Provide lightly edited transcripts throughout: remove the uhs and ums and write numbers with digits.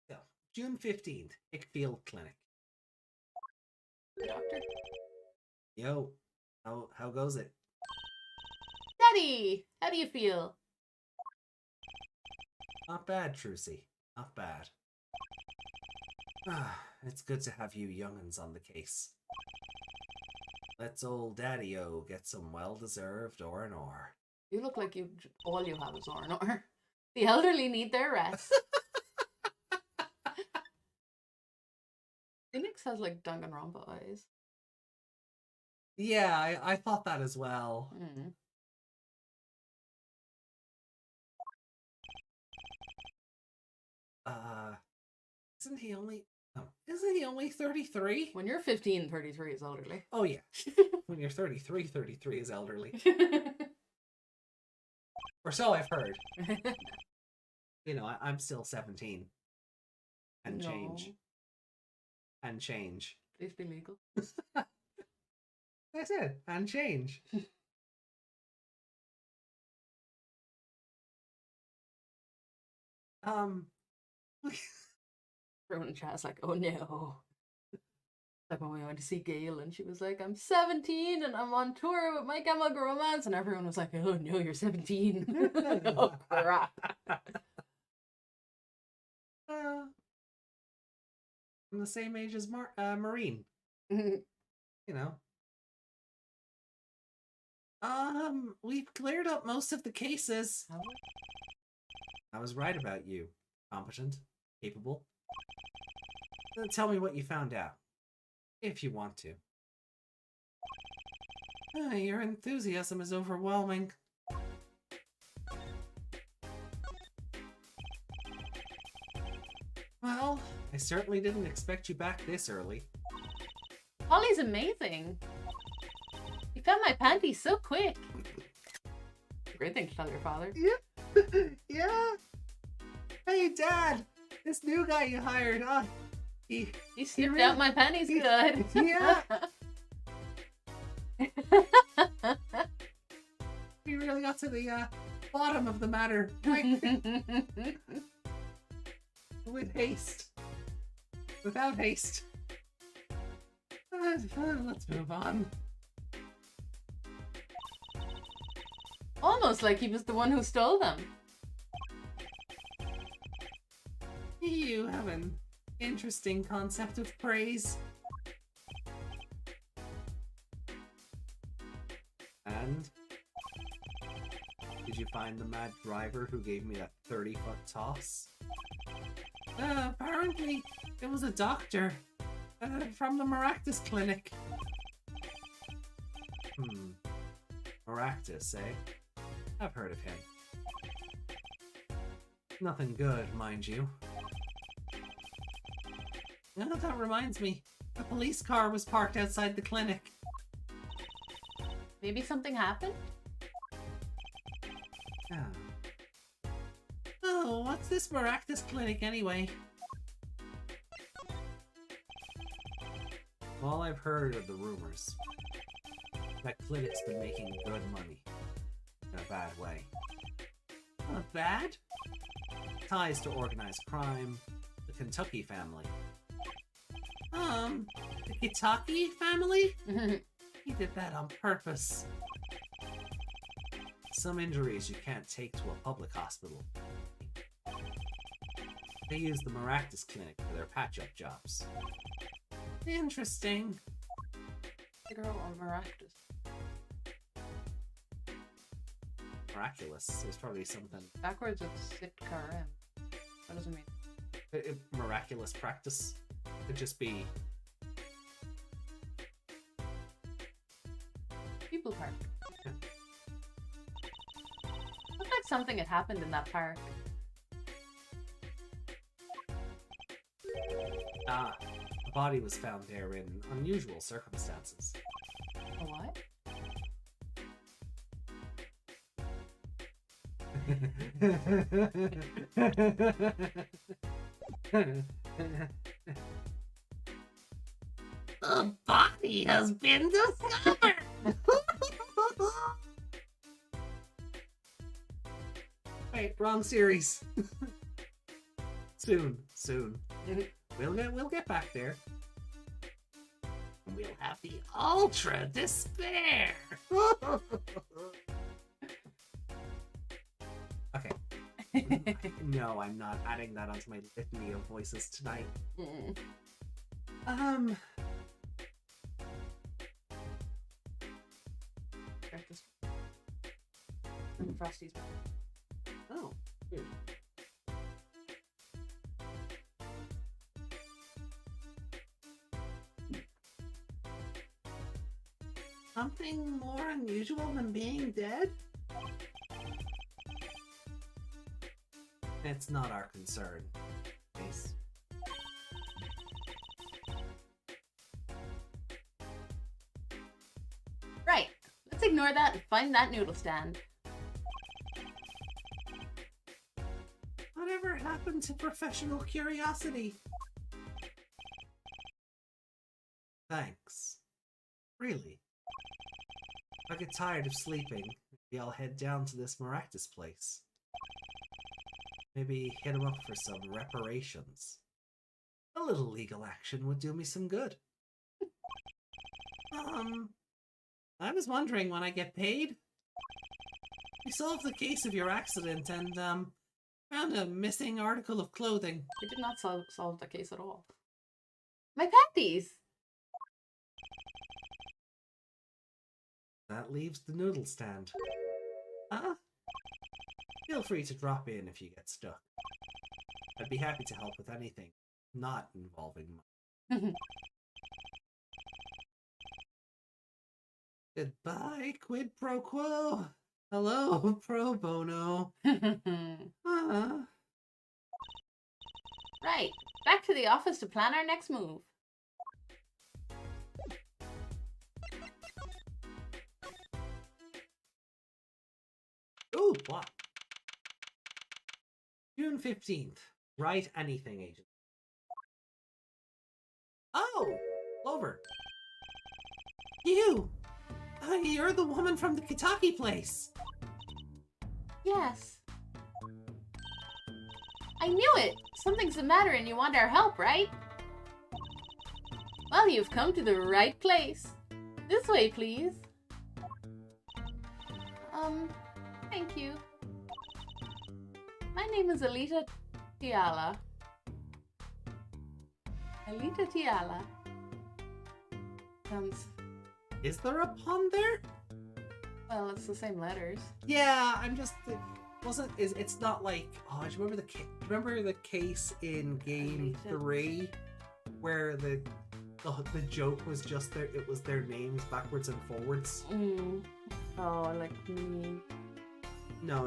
So, June 15th, Ickfield Clinic. Doctor. Yo, how goes it? Daddy, how do you feel? Not bad, Trucy. Not bad. It's good to have you young'uns on the case. Let's old Daddy-O get some well-deserved R&R. You look like all you have is R&R. The elderly need their rest. Phoenix has like Danganronpa eyes. Yeah, I thought that as well. Mm. Isn't he only... Oh, isn't he only 33? When you're 15, 33 is elderly. Oh, yeah. When you're 33, 33 is elderly. Or so I've heard. You know, I'm still 17. And No. change. And change. Please be legal. I said, and change. Everyone in chat's like, oh no. Like when we went to see Gail and she was like, I'm 17 and I'm on tour with My Chemical Romance, and everyone was like, oh no, you're 17. Oh crap. I'm the same age as Marine. Mm-hmm. You know. We've cleared up most of the cases. I was right about you. Competent. Capable. Tell me what you found out. If you want to. Your enthusiasm is overwhelming. Well, I certainly didn't expect you back this early. Holly's amazing. You found my panties so quick. Great thing to tell your father. Yeah. Yeah. Hey, Dad. This new guy you hired, he sniffed out my panties good. Yeah. He really got to the bottom of the matter. With haste. Without haste. Let's move on. Almost like he was the one who stole them. You have an interesting concept of praise. And? Did you find the mad driver who gave me that 30-foot toss? Apparently, it was a doctor. From the Maractus Clinic. Maractus, eh? I've heard of him. Nothing good, mind you. Oh, that reminds me. A police car was parked outside the clinic. Maybe something happened? Oh, what's this Maractus Clinic anyway? All I've heard are the rumors. That clinic's been making good money. In a bad way. Not bad? Ties to organized crime. The Kentucky family. The Kentucky family? He did that on purpose. Some injuries you can't take to a public hospital. They use the Maractus Clinic for their patch-up jobs. Interesting. The girl on Maractus. Miraculous. There's probably something. Backwards it's Sitkarim. What does it mean? Miraculous practice. Could just be People park. Yeah. Looks like something had happened in that park. A body was found there in unusual circumstances. A what? The body has been discovered! Wait, wrong series. Soon. We'll get back there. We'll have the Ultra Despair! Okay. No, I'm not adding that onto my litany of voices tonight. Frosty's back. Oh, weird. Something more unusual than being dead? It's not our concern. Ace. Right. Let's ignore that and find that noodle stand. Whatever happened to professional curiosity? Thanks. Really? If I get tired of sleeping, maybe I'll head down to this Maractus place. Maybe hit him up for some reparations. A little legal action would do me some good. I was wondering when I get paid. We solved the case of your accident and, found a missing article of clothing. We did not solve the case at all. My patties! That leaves the noodle stand. Feel free to drop in if you get stuck. I'd be happy to help with anything not involving money. Goodbye, quid pro quo. Hello, pro bono. Right, back to the office to plan our next move. Ooh, what? June 15th. Write anything, agent. Oh, Clover. You! You're the woman from the Kitaki place. Yes. I knew it! Something's the matter and you want our help, right? Well, you've come to the right place. This way, please. Thank you. My name is Alita Tiala. Alita Tiala. Sounds... Is there a pun there? Well, it's the same letters. Yeah, I'm just... It's not like... Oh, do you remember the case in game 3 where the joke was just it was their names backwards and forwards? Oh, like me. No,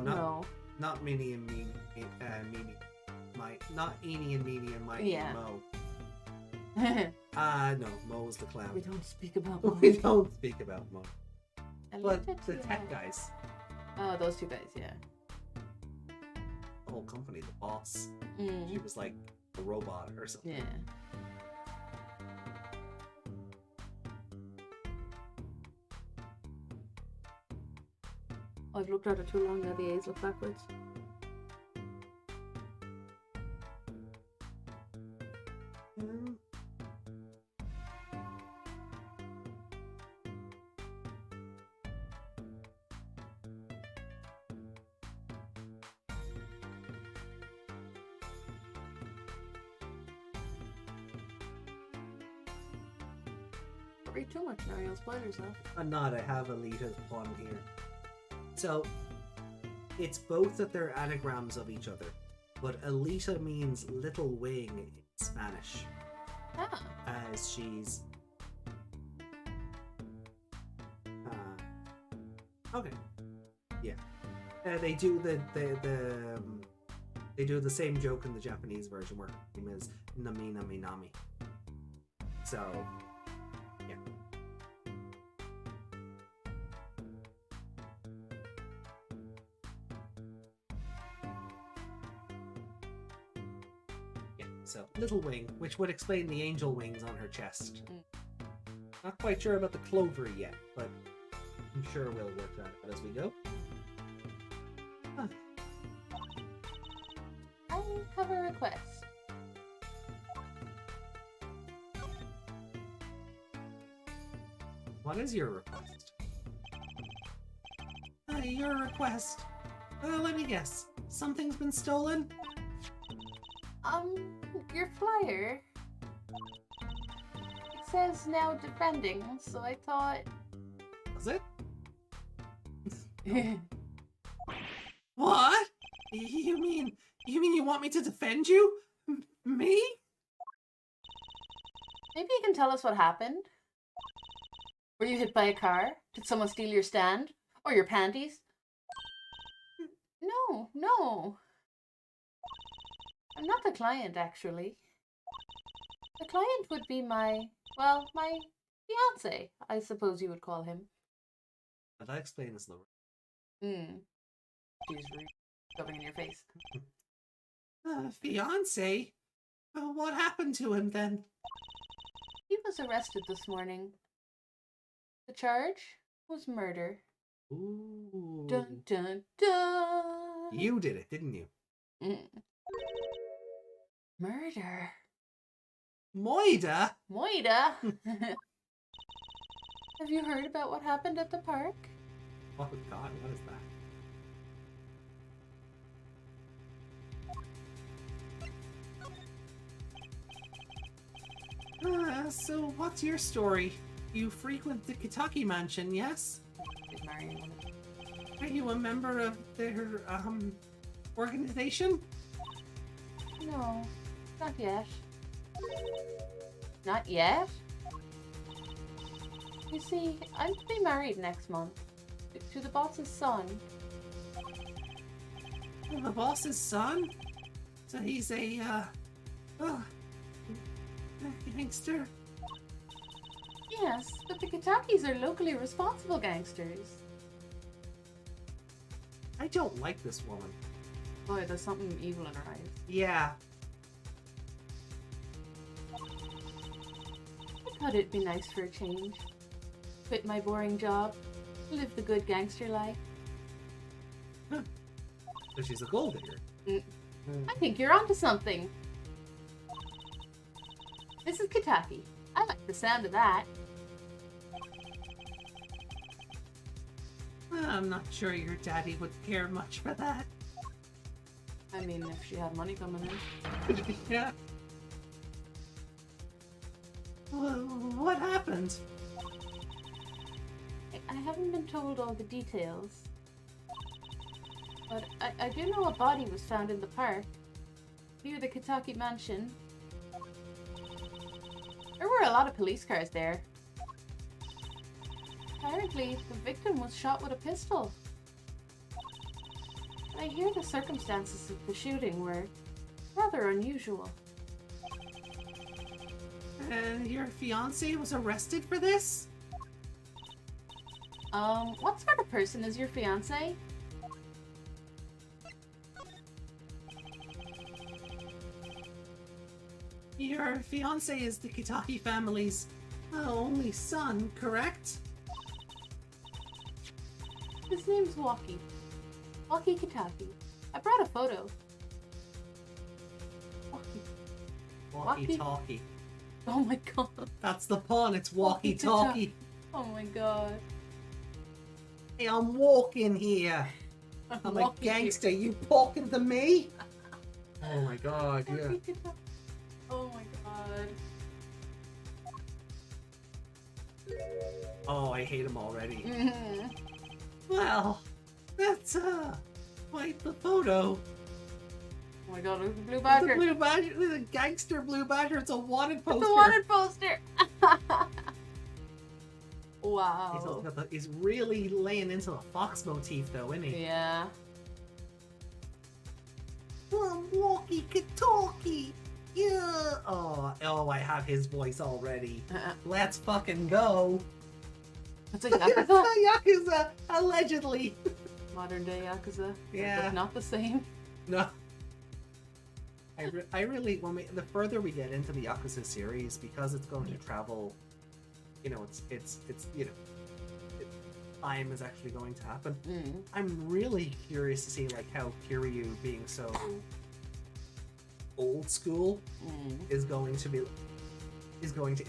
not Minnie and Mimi. Not Eenie and Meanie and Mikey and Mo. No, Mo's the clown. We don't speak about Mo. We don't speak about Mo. But the tech guys. Oh, those two guys, yeah. The whole company, the boss. She was like a robot or something. Yeah. I've looked at it too long now, the A's look backwards. Read too much now, you'll spoil yourself. I'm not, I have Alita's pun here. So, it's both that they're anagrams of each other, but Alita means little wing in Spanish. Ah. As she's... okay. Yeah. They do they do the same joke in the Japanese version where her name is Nami Nami Nami. So... So, little wing, which would explain the angel wings on her chest. Not quite sure about the clover yet, but I'm sure we'll work that out as we go. Huh. I have a request. What is your request? Your request. Let me guess. Something's been stolen? Your flyer. It says now defending, so I thought... Was it? What? You mean you want me to defend you? Me? Maybe you can tell us what happened? Were you hit by a car? Did someone steal your stand? Or your panties? No. I'm not the client, actually. The client would be my fiancé, I suppose you would call him. That explains the... She's shoving in your face. Fiancé? What happened to him then? He was arrested this morning. The charge was murder. Ooh. Dun dun dun! You did it, didn't you? Murder. Moida? Moida? Have you heard about what happened at the park? Oh god, what is that? So what's your story? You frequent the Kitaki mansion, yes? She's marrying one of them. Are you a member of their, organization? No, not yet. Not yet? You see, I'm to be married next month. To the boss's son. The boss's son? So he's a gangster? Yes, but the Kitakis are locally responsible gangsters. I don't like this woman. Boy, there's something evil in her eyes. Yeah. I thought it'd be nice for a change. Quit my boring job. Live the good gangster life. So she's a gold digger. I think you're onto something. This is Kitaki. I like the sound of that. I'm not sure your daddy would care much for that. I mean, if she had money coming in. Yeah. What happened? I haven't been told all the details. But I do know a body was found in the park. Near the Kitaki mansion. There were a lot of police cars there. Apparently, the victim was shot with a pistol. I hear the circumstances of the shooting were rather unusual. And your fiancé was arrested for this? What sort of person is your fiancé? Your fiancé is the Kitaki family's only son, correct? His name's Waki. Waki Kitaki. I brought a photo. Waki. Walkie-talkie. Oh my god. That's the pun, it's walkie-talkie. Oh my god. Hey, I'm walking here. I'm a gangster. You talking to me? Oh my god, yeah. Oh my god. Oh, I hate him already. Well, that's quite the photo. Oh my god, look at the blue badger. The blue badger, the gangster blue badger. It's a wanted poster. It's a wanted poster. Wow. He's really laying into the fox motif, though, isn't he? Yeah. Walkie-talkie. Yeah. Oh, I have his voice already. Let's fucking go. It's a Yakuza. Yakuza, allegedly. Modern day Yakuza. Yeah. But not the same. No. I really, the further we get into the Yakuza series, because it's going to travel, you know, it's you know, time is actually going to happen. I'm really curious to see like how Kiryu being so old school is going to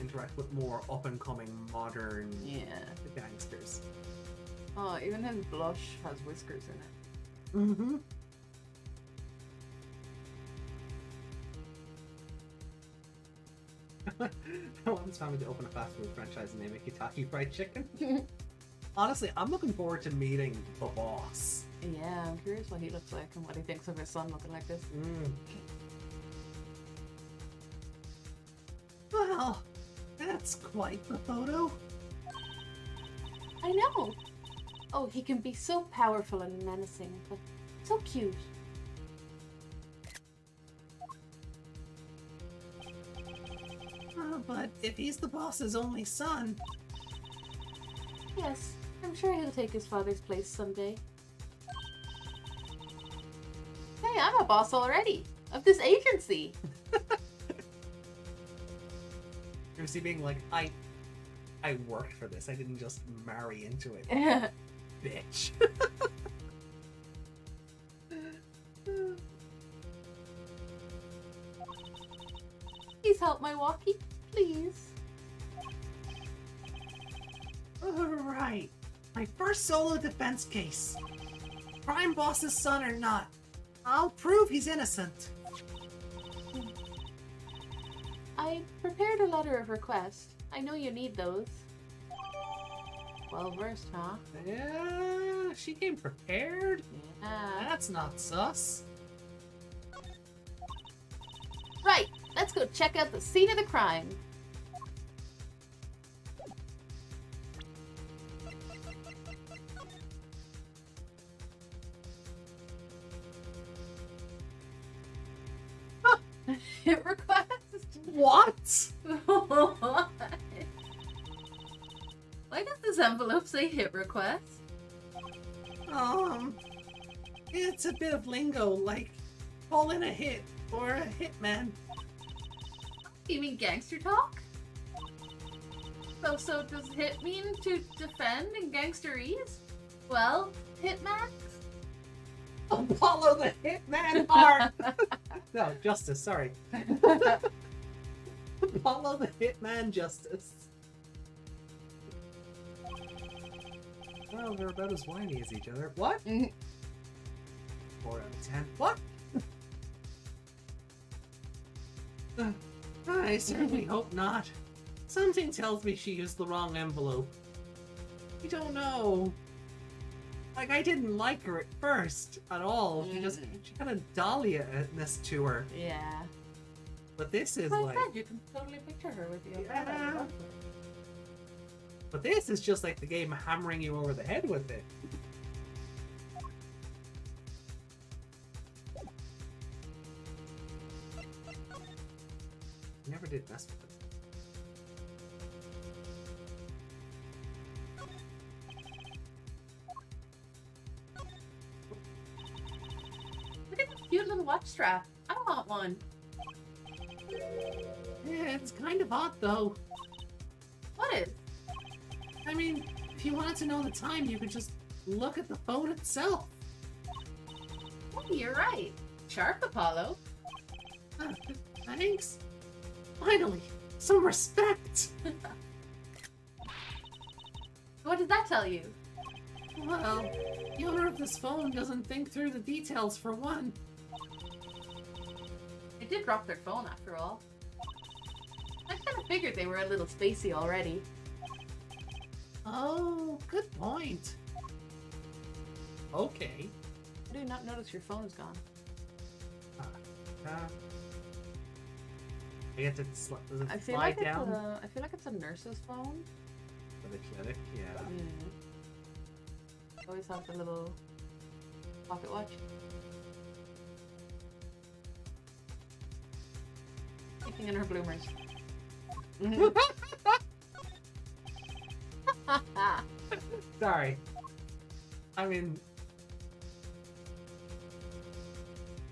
interact with more up and coming modern gangsters. Oh, even his blush has whiskers in it. Mm-hmm. I want this family to open a fast food franchise and name it Kentucky Fried Chicken. Honestly, I'm looking forward to meeting the boss. Yeah, I'm curious what he looks like and what he thinks of his son looking like this. Well, that's quite the photo. I know. Oh, he can be so powerful and menacing, but so cute. But if he's the boss's only son... Yes, I'm sure he'll take his father's place someday. Hey, I'm a boss already! Of this agency! You're see being like, I worked for this, I didn't just marry into it. Bitch. Please help my walkie, please. Alright. My first solo defense case. Crime boss's son or not, I'll prove he's innocent. I prepared a letter of request. I know you need those. Well versed, huh? Yeah, she came prepared? Yeah. That's not sus. Right, let's go check out the scene of the crime. Hit request? What? What? Why does this envelope say hit request? It's a bit of lingo, like call in a hit or a hitman. You mean gangster talk? So does hit mean to defend in gangsterese? Well, hitman? Apollo the Hitman Heart! No, Justice, sorry. Apollo the Hitman Justice. Well, they're about as whiny as each other. What? 4 out of 10. What? I certainly hope not. Something tells me she used the wrong envelope. I don't know. Like, I didn't like her at first at all. She kind of Dahlia-ness to her. Yeah. But this is like like... I said, you can totally picture her with you. Yeah. But this is just like the game hammering you over the head with it. Never did mess with it. Look at this cute little watch strap. I want one. Yeah, it's kind of hot though. What is? I mean, if you wanted to know the time, you could just look at the phone itself. Oh, you're right. Sharp, Apollo. Thanks. Finally, some respect. What did that tell you? Well, the owner of this phone doesn't think through the details for one. They did drop their phone after all. I kind of figured they were a little spacey already. Oh, good point. Okay. I do not notice your phone is gone. I get to does it I feel slide like down? I feel like it's a nurse's phone. For the clinic, yeah. Always have the little pocket watch. Taking in her bloomers. Sorry. I mean...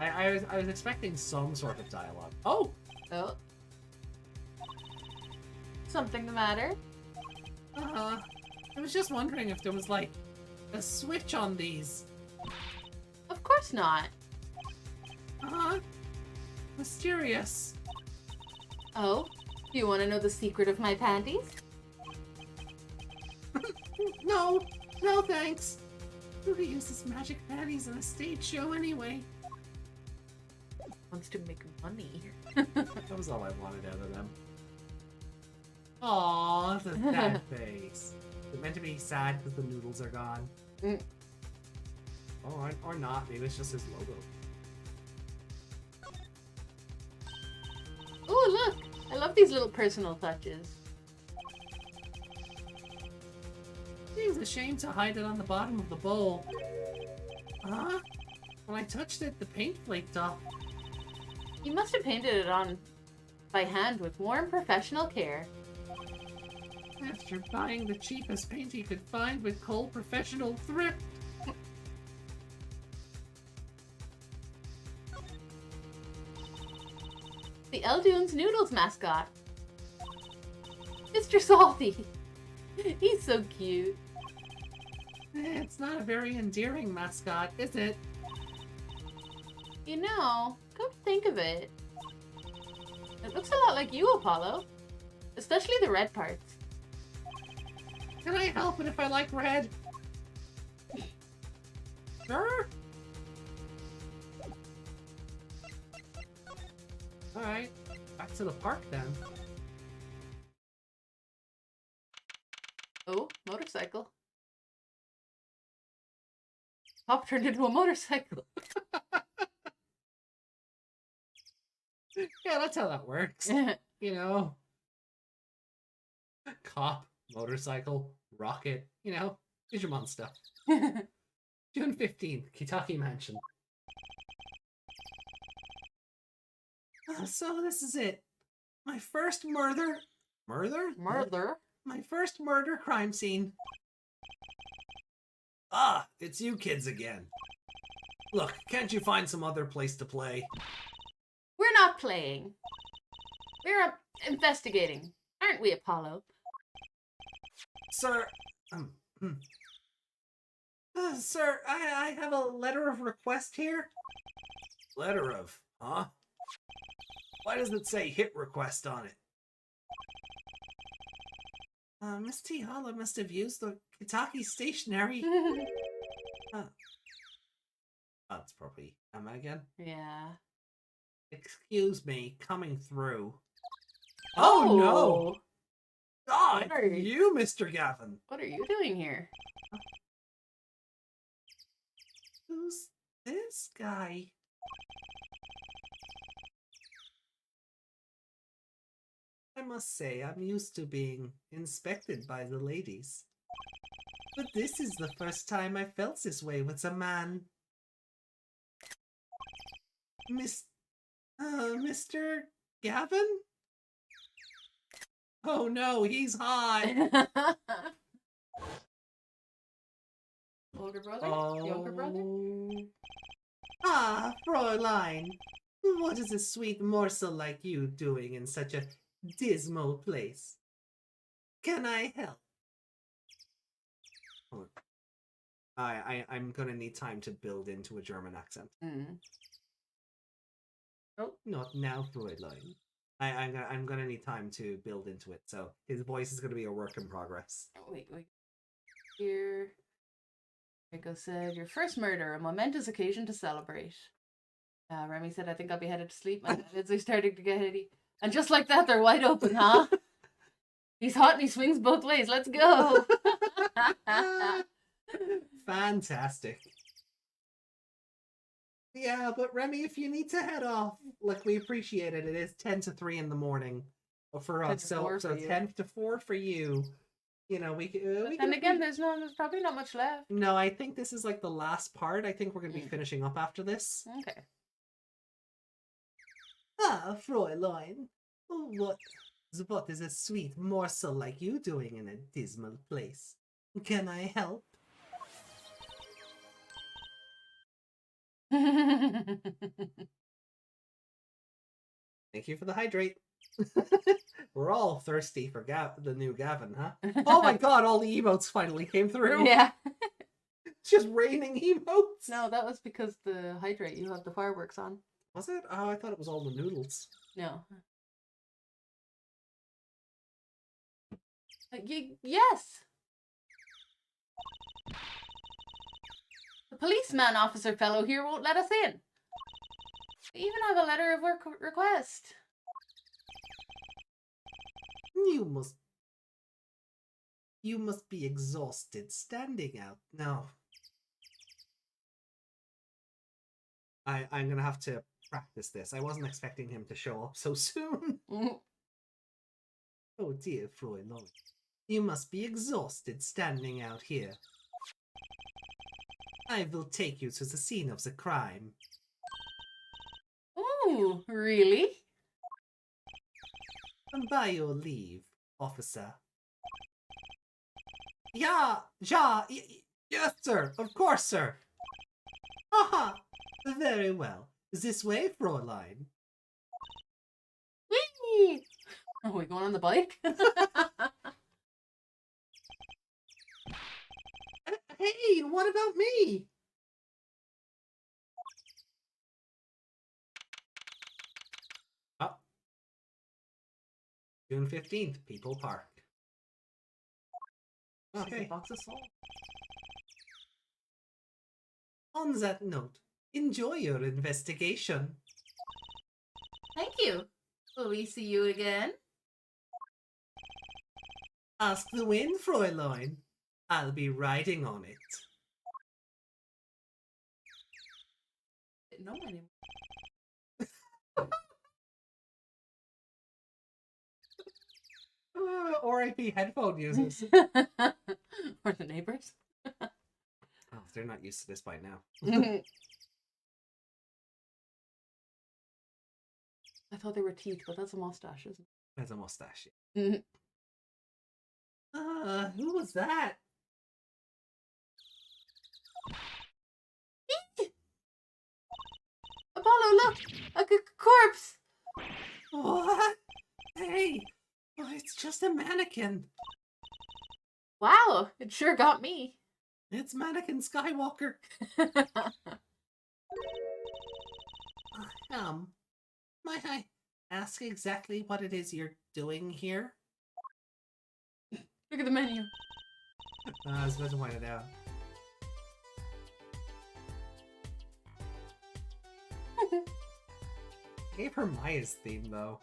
I was expecting some sort of dialogue. Oh! Oh. Something the matter? I was just wondering if there was, like, a switch on these. Of course not. Mysterious. Oh? Do you want to know the secret of my panties? No, no thanks. Who uses magic panties in a stage show anyway? Wants to make money. That was all I wanted out of them. Aww, the sad face. Is it meant to be sad because the noodles are gone? Mm. Oh, or not. Maybe it's just his logo. Oh, look! I love these little personal touches. Seems a shame to hide it on the bottom of the bowl. Huh? When I touched it, the paint flaked off. You must have painted it on by hand with warm professional care. After buying the cheapest paint he could find with cold professional thrift. The Eldoon's Noodles mascot. Mr. Salty. He's so cute. It's not a very endearing mascot, is it? You know, come to think of it, it looks a lot like you, Apollo. Especially the red parts. Can I help it if I like red? Sure. Alright, back to the park then. Oh, motorcycle. Pop turned into a motorcycle. Yeah, that's how that works. You know? Cop, motorcycle, rocket, you know? Digimon stuff. June 15th, Kitaki Mansion. So this is it. My first murder? Murder? Murder? My first murder crime scene. Ah, it's you kids again. Look, can't you find some other place to play? We're not playing. We're investigating. Aren't we, Apollo? Sir, sir, I have a letter of request here. Letter of, huh? Why does it say hit request on it? Miss T. Holla must have used the Kitaki stationery. That's probably Emma again. Yeah. Excuse me, coming through. Oh no! Ah, What are you, Mr. Gavin. What are you doing here? Who's this guy? I must say, I'm used to being inspected by the ladies. But this is the first time I felt this way with a man. Mr. Gavin? Oh no, he's hot! Older brother? Younger brother? Ah, Fräulein! What is a sweet morsel like you doing in such a dismal place? Can I help? Hold on. I'm gonna need time to build into a German accent. Mm. Oh, not now, Fräulein. I'm gonna need time to build into it, so his voice is gonna be a work in progress. Oh, wait. Here. Rico said, your first murder, a momentous occasion to celebrate. Remy said, I think I'll be headed to sleep. My eyelids are starting to get heady. And just like that, they're wide open, huh? He's hot and he swings both ways. Let's go. Fantastic. Yeah, but Remy, if you need to head off, look, we appreciate it. It is 10 to 3 in the morning for us, so 10 to 4 for you. You know, we can. And again, there's probably not much left. No, I think this is like the last part. I think we're going to be finishing up after this. Okay. Ah, Fräulein, what is a sweet morsel like you doing in a dismal place? Can I help? Thank you for the hydrate. We're all thirsty for the new Gavin, huh? Oh my god, all the emotes finally came through. Yeah. It's just raining emotes. No, that was because the hydrate, you have the fireworks on. Was it? Oh, I thought it was all the noodles. No. Yes! The policeman officer fellow here won't let us in. We even have a letter of request. You must be exhausted standing out. No. I'm gonna have to practice this. I wasn't expecting him to show up so soon. Oh dear, Fräulein. You must be exhausted standing out here. I will take you to the scene of the crime. Ooh, really? And by your leave, officer. Yeah, yes, sir. Of course, sir. Aha! Very well. This way, Fräulein. Whee! Are we going on the bike? Hey, what about me? Oh. June 15th, People Park. Okay. Box of salt. On that note, enjoy your investigation. Thank you. Will we see you again? Ask the wind, Fräulein. I'll be riding on it. No anymore. R.I.P. headphone users. Or the neighbors. Oh, they're not used to this by now. I thought they were teeth, but that's a mustache, isn't it? That's a mustache. Mm-hmm. Who was that? Apollo, look! A corpse! What? Hey, it's just a mannequin. Wow, it sure got me. It's Mannequin Skywalker. Might I ask exactly what it is you're doing here? Look at the menu. I was about to point it out. I gave her Maya's theme, though.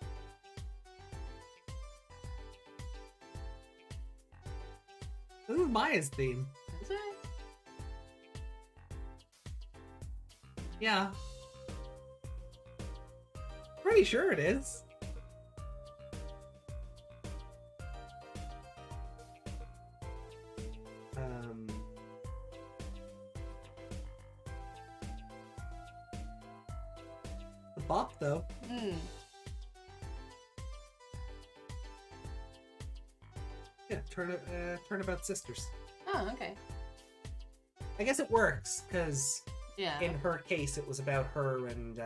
This is Maya's theme. Is it? Yeah. Pretty sure it is. The bop, though. Yeah, Turnabout Sisters. Oh, okay. I guess it works, because Yeah. in her case it was about her and,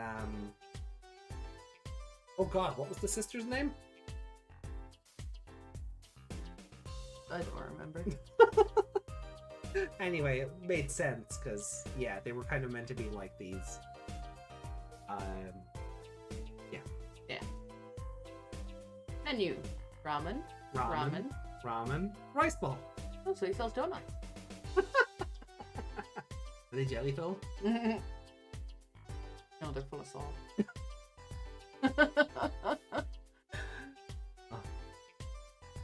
oh god, what was the sister's name? I don't remember. Anyway, it made sense, because, yeah, they were kind of meant to be like these. Yeah. Yeah. Menu. Ramen. Ramen. Rice ball. Oh, so he sells donuts. Are they jelly filled? No, they're full of salt.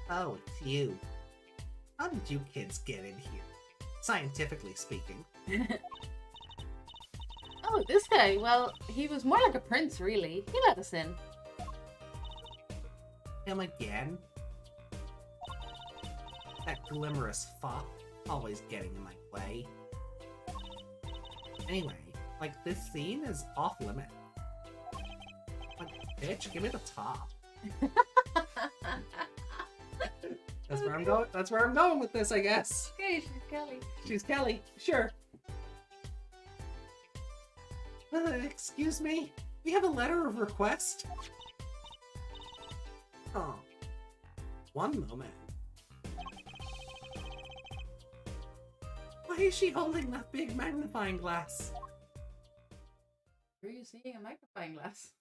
Oh, it's you. How did you kids get in here? Scientifically speaking. Oh, this guy. Well, he was more like a prince, really. He let us in. Him again? That glimmerous fop, always getting in my way. Anyway, like, this scene is off limit. Like, bitch, give me the top. That's where I'm going. That's where I'm going with this, I guess. Okay, she's Kelly. She's Kelly, sure. Excuse me? We have a letter of request? Oh. One moment. Why is she holding that big magnifying glass? Are you seeing a magnifying glass?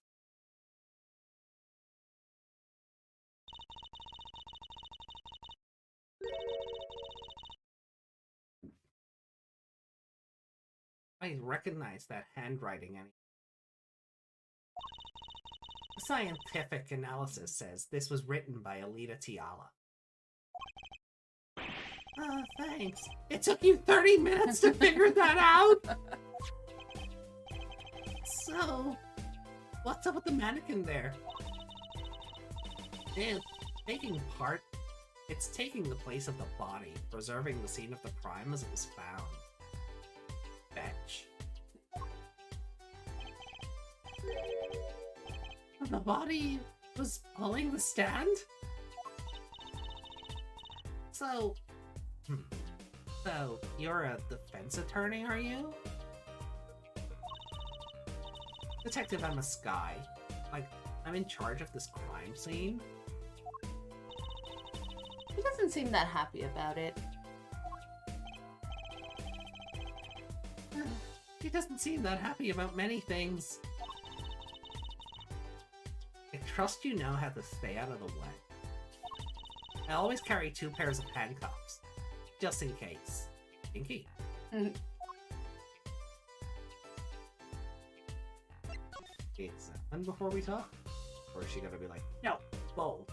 I recognize that handwriting. The scientific analysis says this was written by Alita Tiala. Oh, thanks. It took you 30 minutes to figure that out? So, what's up with the mannequin there? It's taking the place of the body, preserving the scene of the crime as it was found. Fetch. The body was pulling the stand? So you're a defense attorney, are you? Detective Emma Sky. Like, I'm in charge of this crime scene? He doesn't seem that happy about it. He doesn't seem that happy about many things. I trust you know how to stay out of the way. I always carry 2 pairs of handcuffs, just in case. Pinky. Examine before we talk? Or is she gonna be like, no, bold?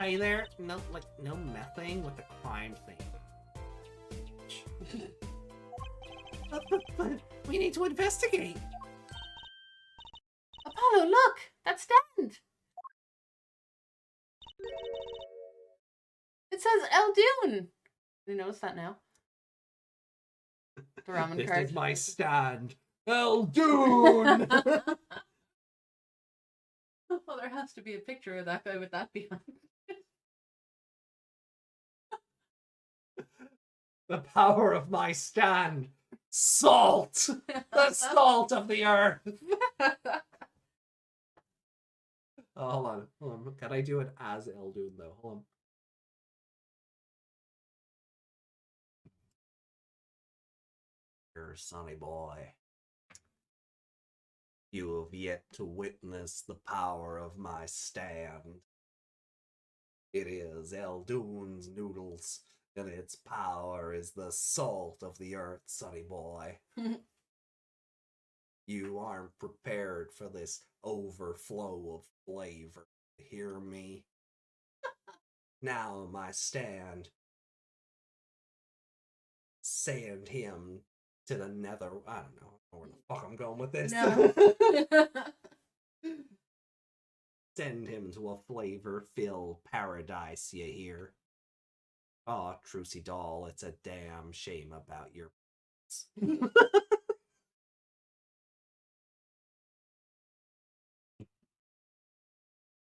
Hey there, no mething with the crime thing. But we need to investigate. Apollo, look! That stand! It says El Dune! You notice that now? The ramen This cart. is my stand. El Dune! Well, there has to be a picture of that guy with that behind. The power of my stand. Salt! The salt of the earth! Oh, hold on. Can I do it as El Dune, though? Hold on. Here, sonny boy. You have yet to witness the power of my stand. It is El Dune's noodles, and its power is the salt of the earth, sonny boy. You aren't prepared for this overflow of flavor. Hear me? Now my stand. Send him to the nether. I don't know where the fuck I'm going with this. No. Send him to a flavor-filled paradise, you hear? Aw, Trucy doll, it's a damn shame about your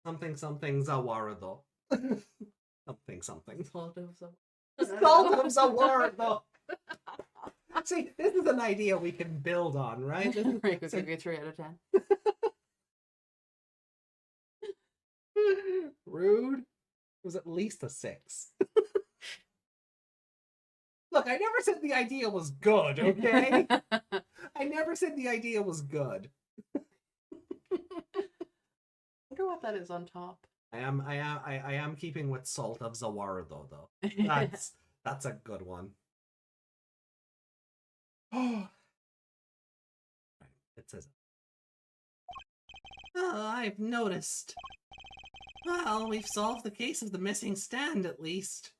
something Zawardo. something. Salt of Zawardo. See, this is an idea we can build on, right? Rick will give you a 3 out of 10. Rude. It was at least a 6. Look, I never said the idea was good, okay? I never said the idea was good. I wonder what that is on top. I am keeping with Salt of Zawardo, though. That's a good one. Oh. It says, oh, I've noticed. Well, we've solved the case of the missing stand, at least.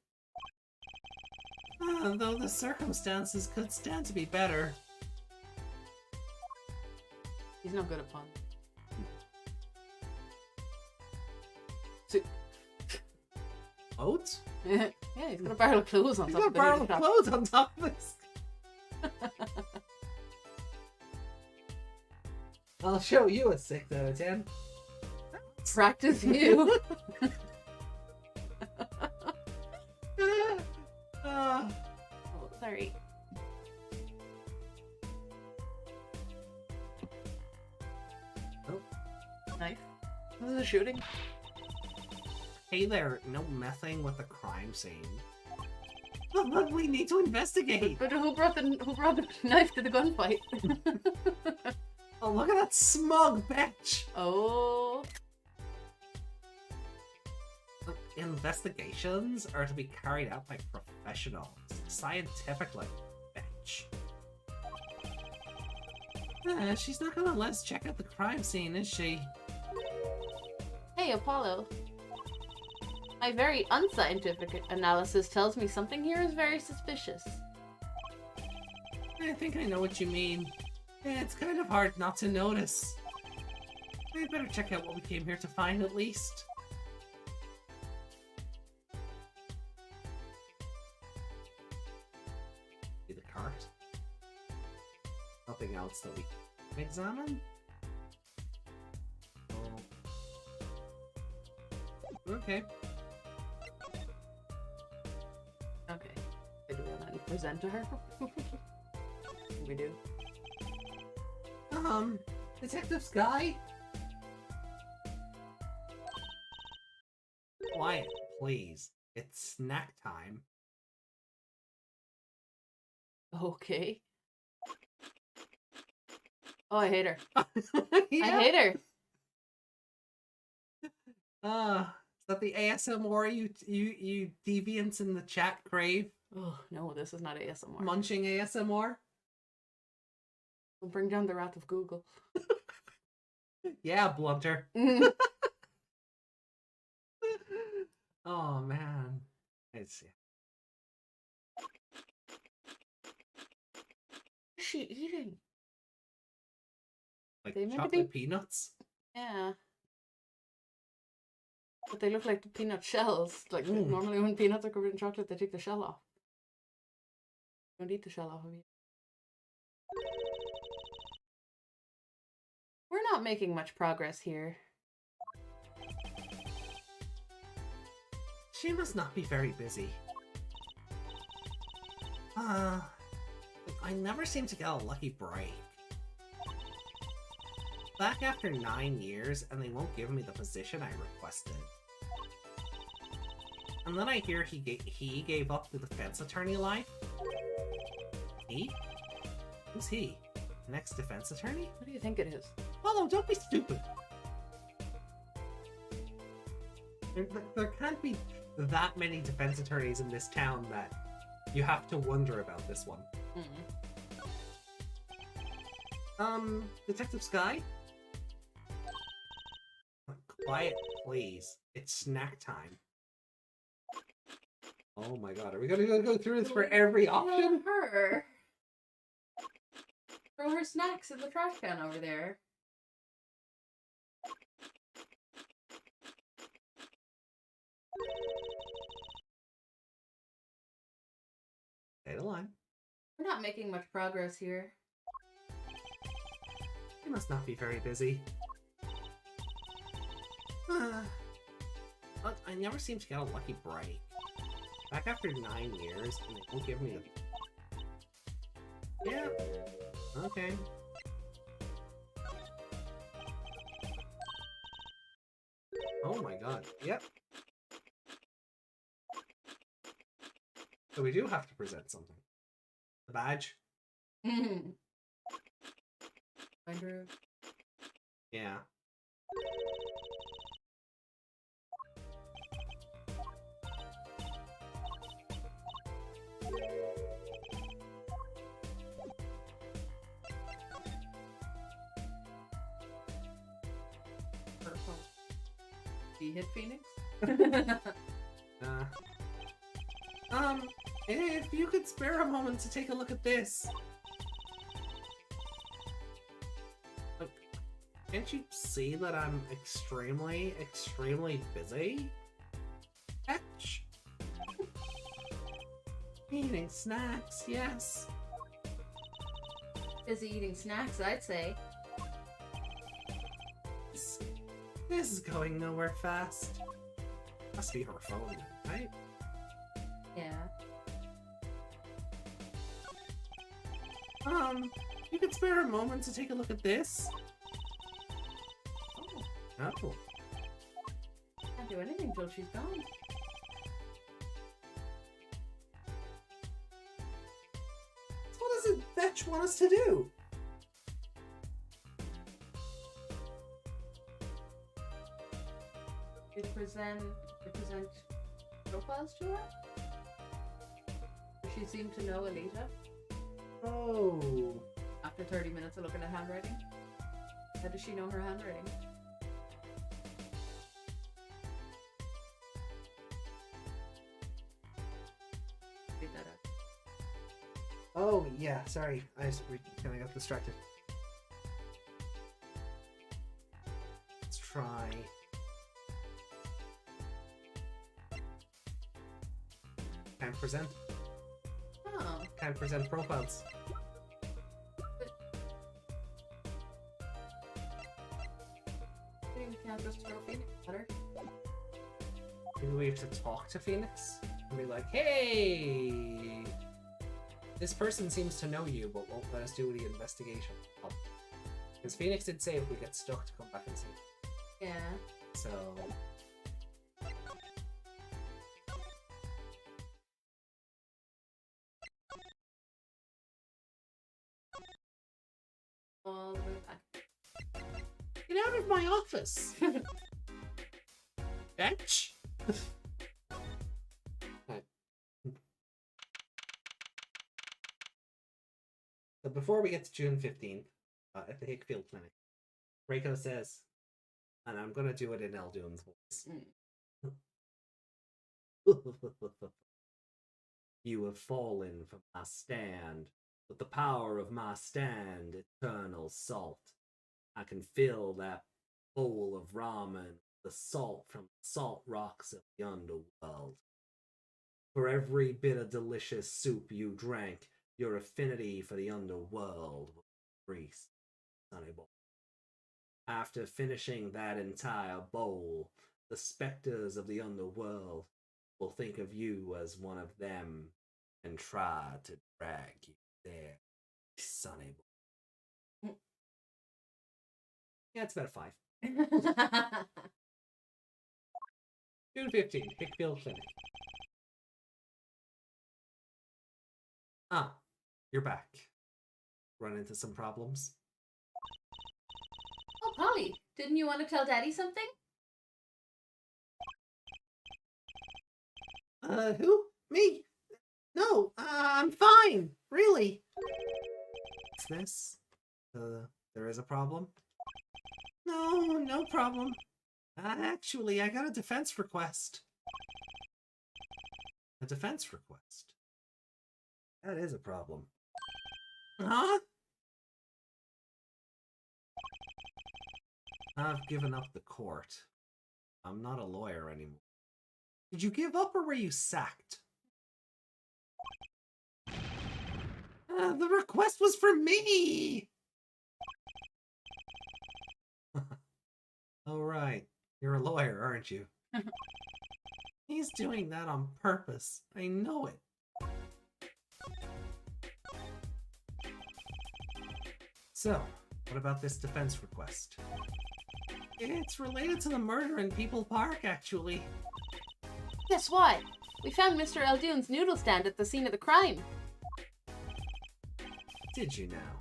Though the circumstances could stand to be better. He's not good at puns. Oats? Yeah, he's got a barrel of clothes on He's top got a of the barrel shop. of clothes on top of this. I'll show you a 6 out of 10. Practice you. Oh, Oh, sorry. Knife. This is a shooting. Hey there, no messing with the crime scene. But we need to investigate. But who brought the knife to the gunfight? Oh, look at that smug bitch. Oh. Look, investigations are to be carried out by professionals, scientifically, bitch. She's not gonna let us check out the crime scene, is she? Hey, Apollo. My very unscientific analysis tells me something here is very suspicious. I think I know what you mean. It's kind of hard not to notice. I better check out what we came here to find at least. See the cart? Nothing else that we can examine? Oh. Okay. Okay. Do we want to present to her? We do. Detective Sky? Quiet, please. It's snack time. Okay. Oh, I hate her. Yeah. I hate her. Is that the ASMR you deviants in the chat crave? Oh, no, this is not ASMR. Munching ASMR? We'll bring down the wrath of Google. Yeah, Blunter. Oh, man. It's... What is she eating? Like They meant to chocolate be- peanuts? Yeah. But they look like the peanut shells. Like, normally when peanuts are covered in chocolate, they take the shell off. Don't eat the shell off of you. We're not making much progress here. She must not be very busy. I never seem to get a lucky break. Back after 9 years, and they won't give me the position I requested. And then I hear he gave up the defense attorney life? He? Who's he? The next defense attorney? What do you think it is? Apollo, don't be stupid! There can't be that many defense attorneys in this town that you have to wonder about this one. Detective Sky? Quiet, please. It's snack time. Oh my god, are we gonna go through this for every option? Her. Throw her snacks in the trash can over there. Stay the line. We're not making much progress here. You must not be very busy. But I never seem to get a lucky break. Back after 9 years, and they won't give me the... Yeah. Okay. Oh my god. Yep. So we do have to present something. The badge? Yeah. Do you hit Phoenix? If you could spare a moment to take a look at this. Look, can't you see that I'm extremely busy? Fetch. Eating snacks, yes. Busy eating snacks, I'd say. This is going nowhere fast. Must be her phone, right? Yeah. You could spare a moment to take a look at this? Oh, Oh. Can't do anything till she's gone. What does a fetch want us to do? You present profiles to her? She seemed to know Alita. Oh. After 30 minutes of looking at handwriting. How does she know her handwriting? Read that out. Oh, yeah, sorry. I kind of got distracted. Let's try. Can't present. Oh. Can't present profiles. You can't just throw Phoenix at her. Maybe we have to talk to Phoenix and be like, hey, this person seems to know you, but won't let us do the investigation. Because Phoenix did say if we get stuck to come back and see. Yeah. So. All the way back. Get out of my office! Bitch! So before we get to June 15th, at the Hickfield Clinic, Reiko says, and I'm gonna do it in Elduin's voice. You have fallen from my stand. With the power of my stand, eternal salt, I can fill that bowl of ramen, the salt from the salt rocks of the underworld. For every bit of delicious soup you drank, your affinity for the underworld will increase, Sonny Boy. After finishing that entire bowl, the specters of the underworld will think of you as one of them and try to drag you there, Sonny Boy. Yeah, it's about a 5. June 15th, Hickfield Clinic. Ah, you're back. Run into some problems? Oh, Polly, didn't you want to tell Daddy something? Who? Me? No, I'm fine, really. What's this? There is a problem? No problem. Actually, I got a defense request. A defense request? That is a problem. Huh? I've given up the court. I'm not a lawyer anymore. Did you give up or were you sacked? The request was for me! Oh, right. You're a lawyer, aren't you? He's doing that on purpose. I know it. So, what about this defense request? It's related to the murder in People Park, actually. Guess what? We found Mr. Elduin's noodle stand at the scene of the crime. Did you now?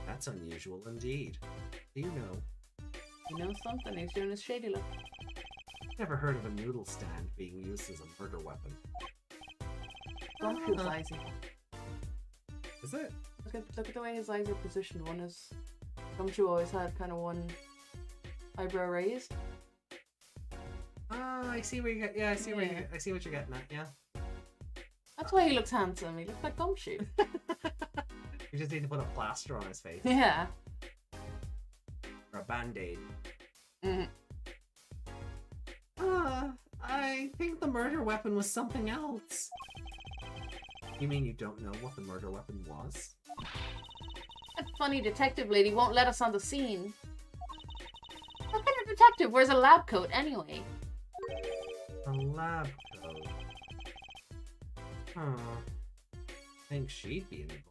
That's unusual indeed. Do you know? He knows something. He's doing his shady look. Never heard of a noodle stand being used as a murder weapon. Gumshoe's eyes. Is it? Look at the way his eyes are positioned. One is... Gumshoe always had kind of one eyebrow raised. Oh, I see where you get. Yeah, I see where you. I see what you're getting at. Yeah. That's why he looks handsome. He looks like Gumshoe. You just need to put a plaster on his face. Yeah. Or a band-aid. Mm. I think the murder weapon was something else. You mean you don't know what the murder weapon was? That funny detective lady won't let us on the scene. What kind of detective wears a lab coat anyway? A lab coat. Huh. I think she'd be involved.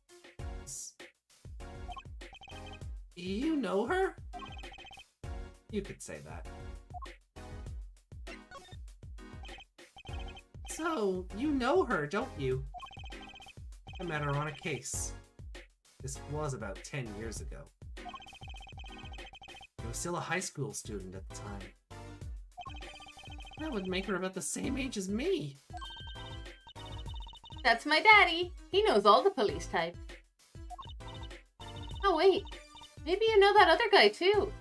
You know her? You could say that. So, you know her, don't you? I met her on a case. This was about 10 years ago. I was still a high school student at the time. That would make her about the same age as me. That's my daddy. He knows all the police types. Oh wait, maybe you know that other guy too.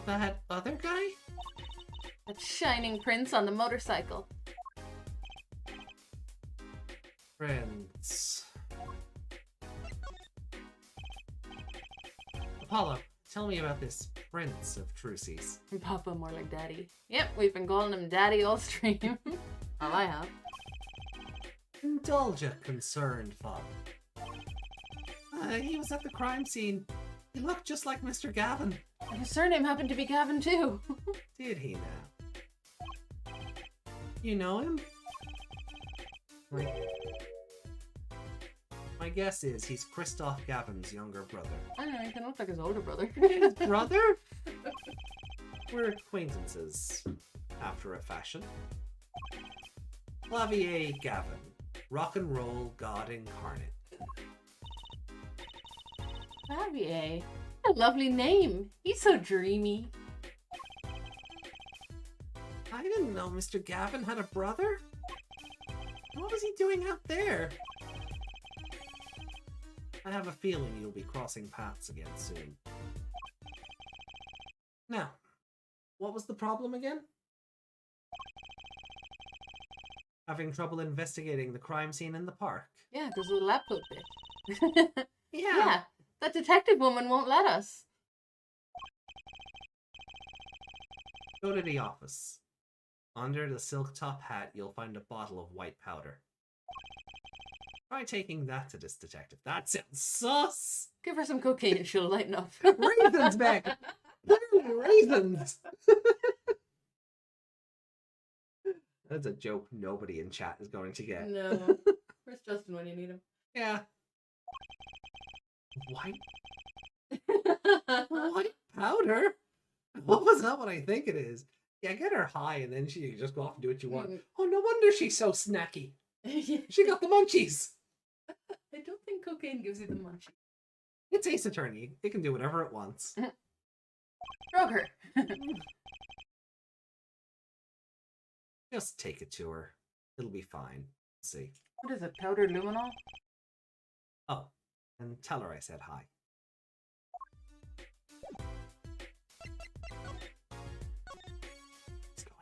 That other guy? That shining prince on the motorcycle. Friends. Apollo, tell me about this Prince of Trucies. Papa more like daddy. Yep, we've been calling him daddy all stream. All I have. Indulge a concerned father. He was at the crime scene. He looked just like Mr. Gavin. His surname happened to be Gavin too. Did he now? You know him? My guess is he's Christoph Gavin's younger brother. I don't know, he can look like his older brother. His brother? We're acquaintances, after a fashion. Clavier Gavin, rock and roll god incarnate. Clavier? What a lovely name. He's so dreamy. I didn't know Mr. Gavin had a brother. What was he doing out there? I have a feeling you'll be crossing paths again soon. Now, what was the problem again? Having trouble investigating the crime scene in the park? Yeah, there's a little lap coat bit. Yeah. That detective woman won't let us. Go to the office. Under the silk top hat, you'll find a bottle of white powder. Try taking that to this detective. That sounds sus! Give her some cocaine and she'll lighten up. Raisins, Meg! Literally raisins! That's a joke nobody in chat is going to get. No. Where's Justin when you need him? Yeah. White powder? What was that what I think it is? Yeah, get her high and then she can just go off and do what you want. Oh, no wonder she's so snacky. She got the munchies. I don't think cocaine gives you the munchies. It's Ace Attorney. It can do whatever it wants. Drug her. Just take it to her. It'll be fine. See. What is it? Powdered luminol? Oh, and tell her I said hi. What's going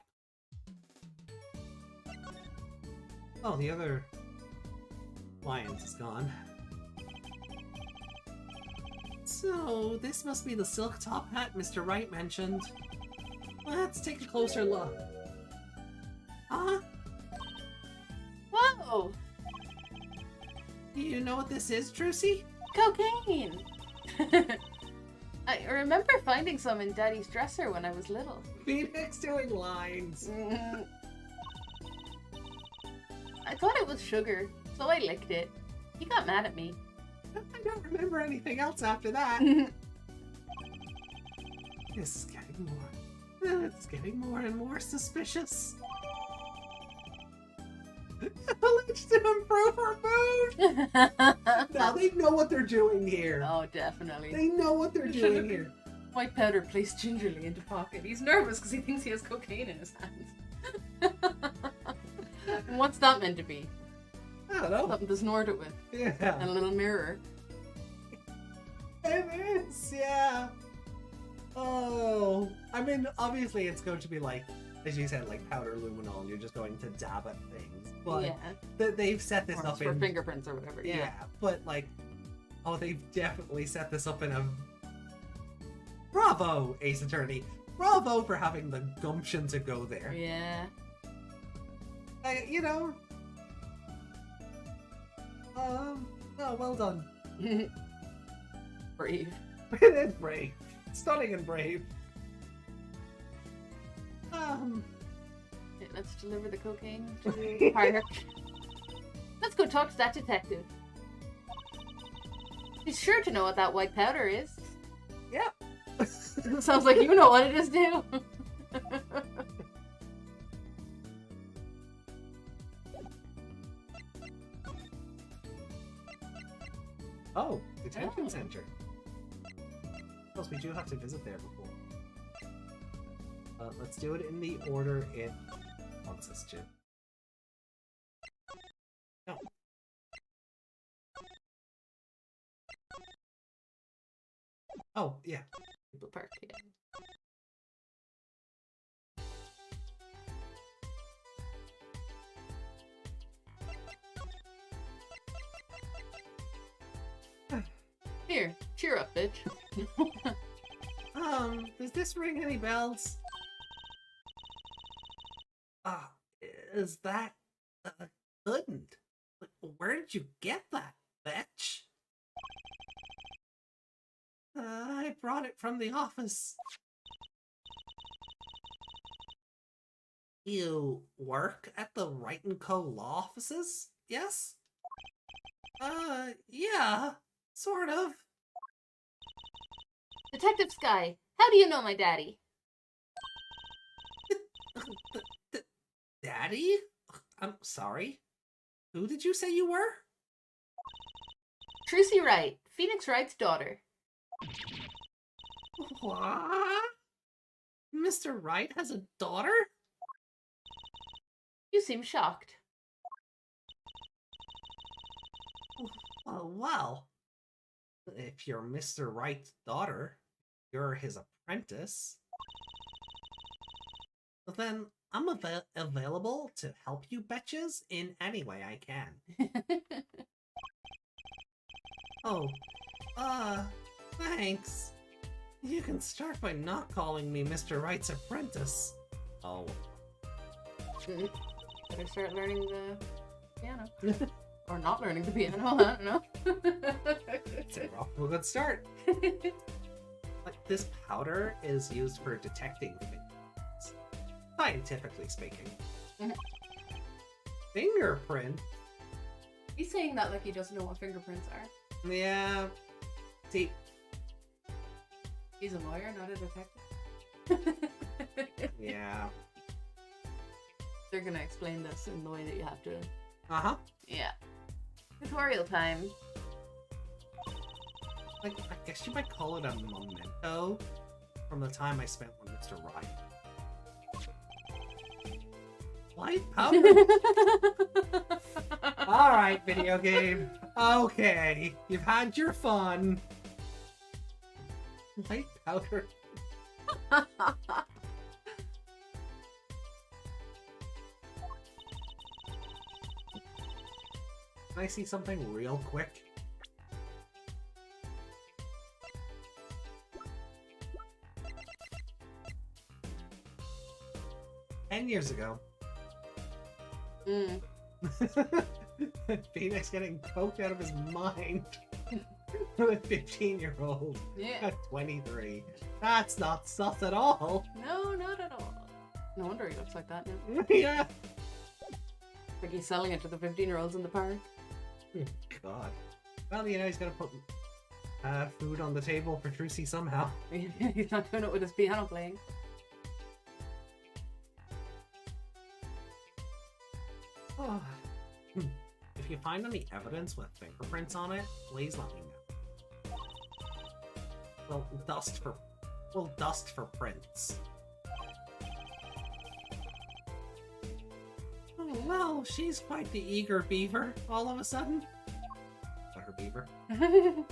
on? Oh, the other client is gone. So, this must be the silk top hat Mr. Wright mentioned. Let's take a closer look. Huh? Whoa! Do you know what this is, Trucy? Cocaine! I remember finding some in Daddy's dresser when I was little. Phoenix doing lines. I thought it was sugar, so I licked it. He got mad at me. I don't remember anything else after that. This is getting more... It's getting more and more suspicious. Let's to improve her mood! Now they know what they're doing here. Oh, definitely. They know what they're doing here. White powder placed gingerly into pocket. He's nervous because he thinks he has cocaine in his hands. And what's that meant to be? I don't know. Something to snort it with. Yeah. And a little mirror. It is, yeah. Oh. I mean, obviously it's going to be like, as you said, like powder luminol, and you're just going to dab at things. But yeah. They've set this up for in... fingerprints or whatever. Yeah, but like, oh, they've definitely set this up in a... Bravo, Ace Attorney. Bravo for having the gumption to go there. Yeah. You know... Oh, well done. Brave. It is brave. Stunning and brave. Okay, let's deliver the cocaine to the park. Let's go talk to that detective. He's sure to know what that white powder is. Yep. Sounds like you know what it is, too. Oh, detention center. Plus, we do have to visit there before. Let's do it in the order it wants us to. No. Oh, yeah. People park, yeah. Here, cheer up, bitch. Does this ring any bells? Is that couldn't? Where did you get that, bitch? I brought it from the office. You work at the Wright & Co. law offices? Yes? Yeah, sort of. Detective Sky, how do you know my daddy? Daddy? I'm sorry. Who did you say you were? Trucy Wright, Phoenix Wright's daughter. What? Mr. Wright has a daughter? You seem shocked. Well, if you're Mr. Wright's daughter, you're his apprentice, then I'm available to help you betches in any way I can. Oh, thanks. You can start by not calling me Mr. Wright's apprentice. Oh. Better start learning the piano. Or not learning the piano, I don't know. It's off to a good start. Like, this powder is used for detecting fingerprints, scientifically speaking. Fingerprint? He's saying that like he doesn't know what fingerprints are. Yeah. See, he's a lawyer, not a detective. yeah. They're gonna explain this in the way that you have to. Uh-huh. Yeah. Tutorial time. Like, I guess you might call it a memento from the time I spent with Mr. Wright. White powder? Alright, video game. Okay, you've had your fun. White powder. Can I see something real quick? Years ago. Phoenix getting coked out of his mind with a 15-year-old at 23. That's not sus at all. No, not at all. No wonder he looks like that now. Yeah. Like he's selling it to the 15-year-olds in the park. God. Well, you know, he's got to put food on the table for Trucy somehow. He's not doing it with his piano playing. Oh. If you find any evidence with fingerprints on it, please let me know. We'll dust for prints. Oh, well, she's quite the eager beaver, all of a sudden. But her beaver. Do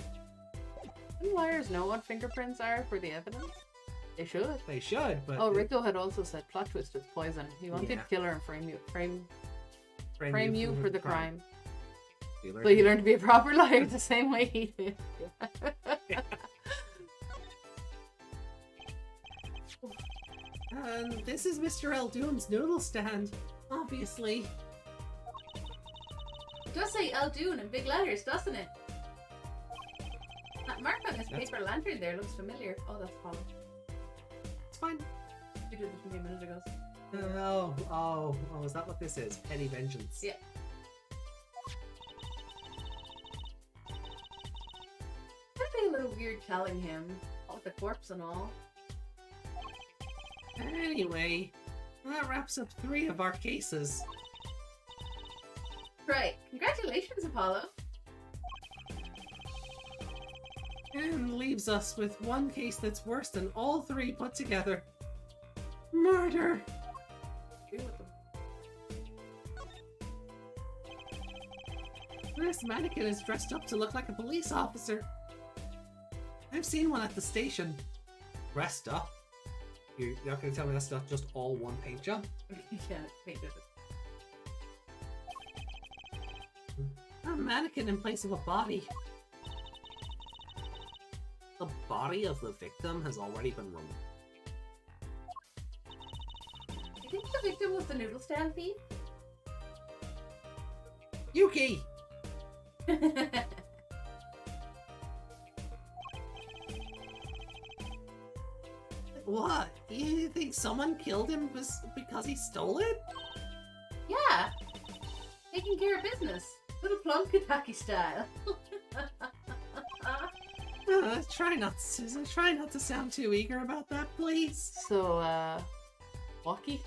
lawyers know what fingerprints are for the evidence? They should. They should, but... Oh, Rico had also said plot twist is poison. He wanted to kill her and frame you for the crime. So you learn to be a proper lawyer the same way he did. Yeah. This is Mr. Eldoon's noodle stand, obviously. It does say Eldoon in big letters, doesn't it? That mark on his paper lantern there looks familiar. Oh, that's Paul. It's fine. You did it to me a minute ago. Oh, is that what this is? Petty vengeance. Yeah. It'd be a little weird telling him with the corpse and all. Anyway, that wraps up 3 of our cases. Right. Congratulations, Apollo. And leaves us with 1 case that's worse than all 3 put together. Murder! Agree with them. This mannequin is dressed up to look like a police officer. I've seen one at the station. Dressed up? You're not going to tell me that's not just all one paint job? Yeah, painted it. A mannequin in place of a body. The body of the victim has already been removed. You think the victim was the noodle stand thief? Yuki! What? You think someone killed him because he stole it? Yeah. Taking care of business. Little plum Kentucky style. Try not to sound too eager about that, please. So, Walkie? Is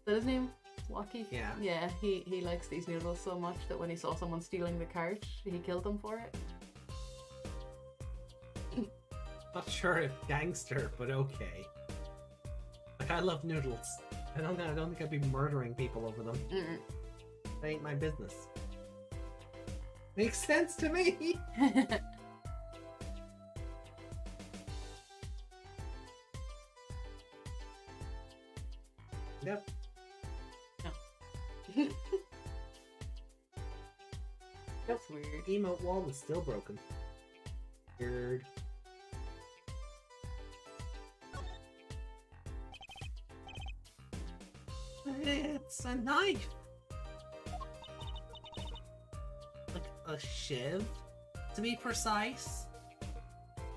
that his name? Walkie? Yeah. Yeah, he likes these noodles so much that when he saw someone stealing the cart, he killed them for it. Not sure if gangster, but okay. Like, I love noodles. I don't think I'd be murdering people over them. Mm-mm. That ain't my business. Makes sense to me! Yep. No. That's weird. Emote wall is still broken. Weird. It's a knife! Like a shiv, to be precise.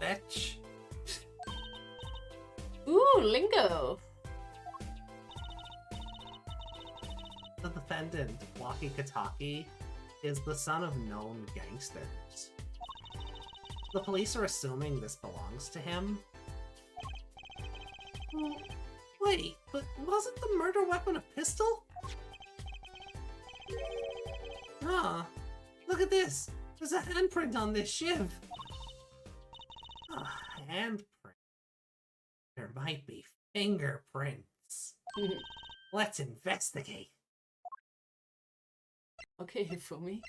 Fetch. Ooh, lingo! The defendant, Lachicavaga, is the son of known gangsters. The police are assuming this belongs to him. Well, wait, but wasn't the murder weapon a pistol? Ah, look at this! There's a handprint on this shiv! A handprint? There might be fingerprints. Let's investigate. Okay, Fumi.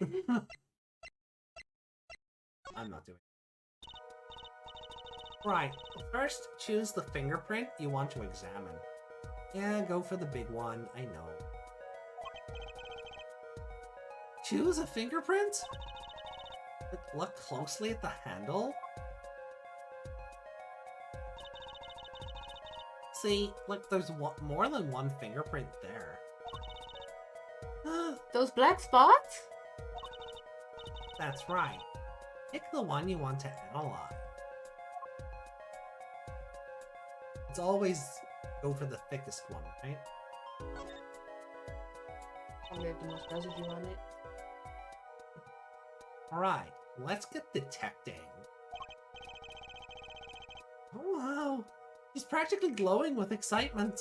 I'm not doing it. Right, first choose the fingerprint you want to examine. Yeah, go for the big one, I know. Choose a fingerprint? Look closely at the handle. See, look, there's more than one fingerprint there. Those black spots? That's right. Pick the one you want to analyze. It's always go for the thickest one, right? Probably have the most residue on it. Alright, let's get detecting. Oh wow, she's practically glowing with excitement.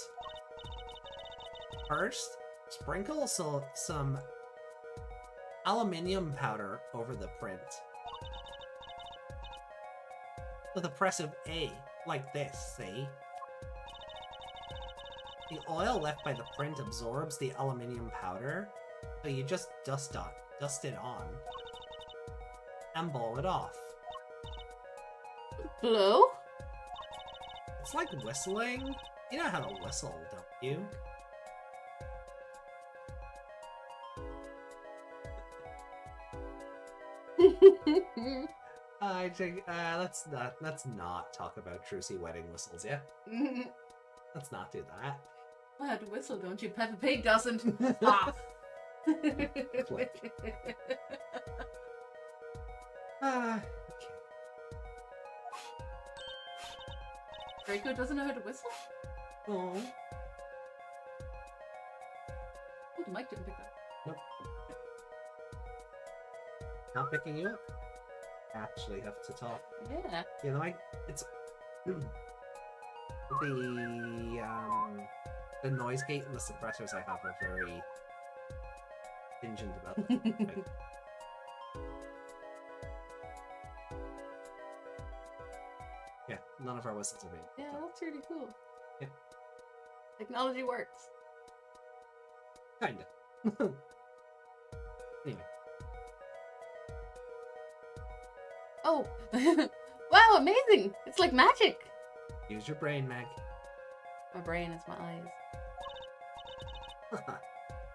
First, sprinkle some aluminium powder over the print. With a press of A, like this, see? The oil left by the print absorbs the aluminium powder, so you just dust it on, and blow it off. Blow? It's like whistling. You know how to whistle, don't you? I think let's not talk about Trucy wedding whistles, yeah? Let's not do that. I have to whistle, don't you? Peppa Pig doesn't. Ah. Click. Okay. Draco doesn't know how to whistle? Oh. Oh, the mic didn't pick that. Nope. Not picking you up. Actually have to talk. Yeah. You know, it's The noise gate and the suppressors I have are very stringent about them. Like, yeah, none of our whistles are being. Yeah, that's really cool. Yeah. Technology works. Kinda. Anyway. Oh, wow, amazing! It's like magic. Use your brain, Meg. My brain is my eyes.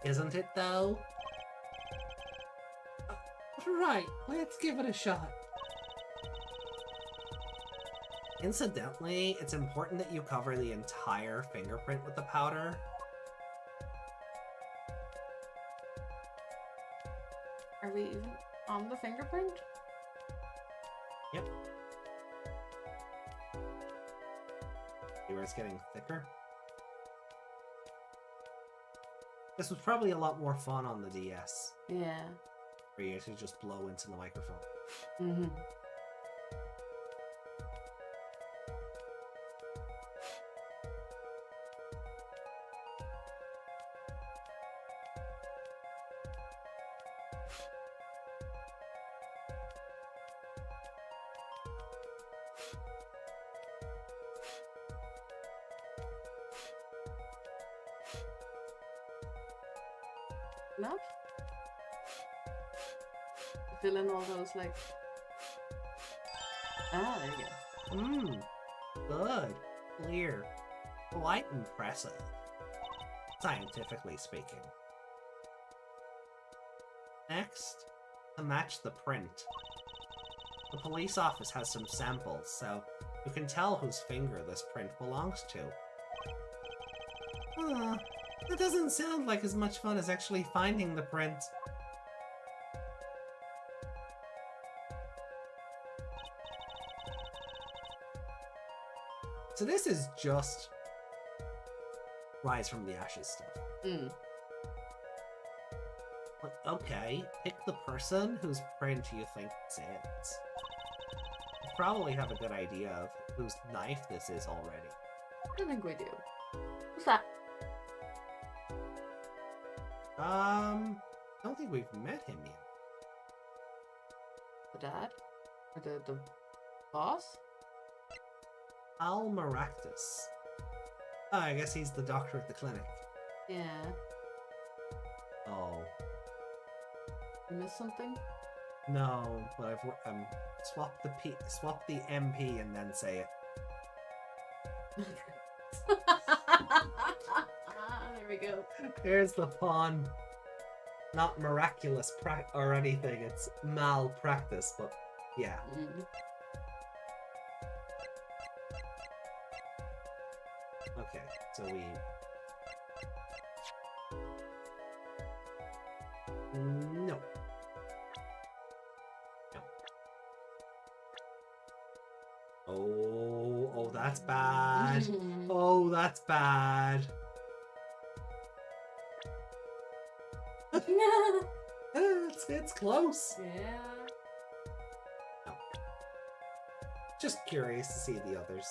Isn't it, though? Right, let's give it a shot. Incidentally, it's important that you cover the entire fingerprint with the powder. Are we even on the fingerprint? Yep. See where it's getting thicker? This was probably a lot more fun on the DS, Yeah. where you actually just blow into the microphone. Mm-hmm. Enough? Fill in all those, like... Ah, there you go. Good. Clear. Quite impressive. Scientifically speaking. Next, to match the print. The police office has some samples, so you can tell whose finger this print belongs to. That doesn't sound like as much fun as actually finding the print. So this is just Rise from the Ashes stuff. Like, okay, pick the person whose print you think this is. You probably have a good idea of whose knife this is already. I think we do. What's that? I don't think we've met him yet. The dad? Or the boss? Al Maractus. Oh, I guess he's the doctor at the clinic. Yeah. Oh. You missed something? No, but I've swap the MP and then say it. There we go. There's the pawn. Not miraculous or anything, it's malpractice, but yeah. Okay, so we... No. No. Oh, that's bad. Oh, that's bad. It's close. Yeah. No. Just curious to see the others.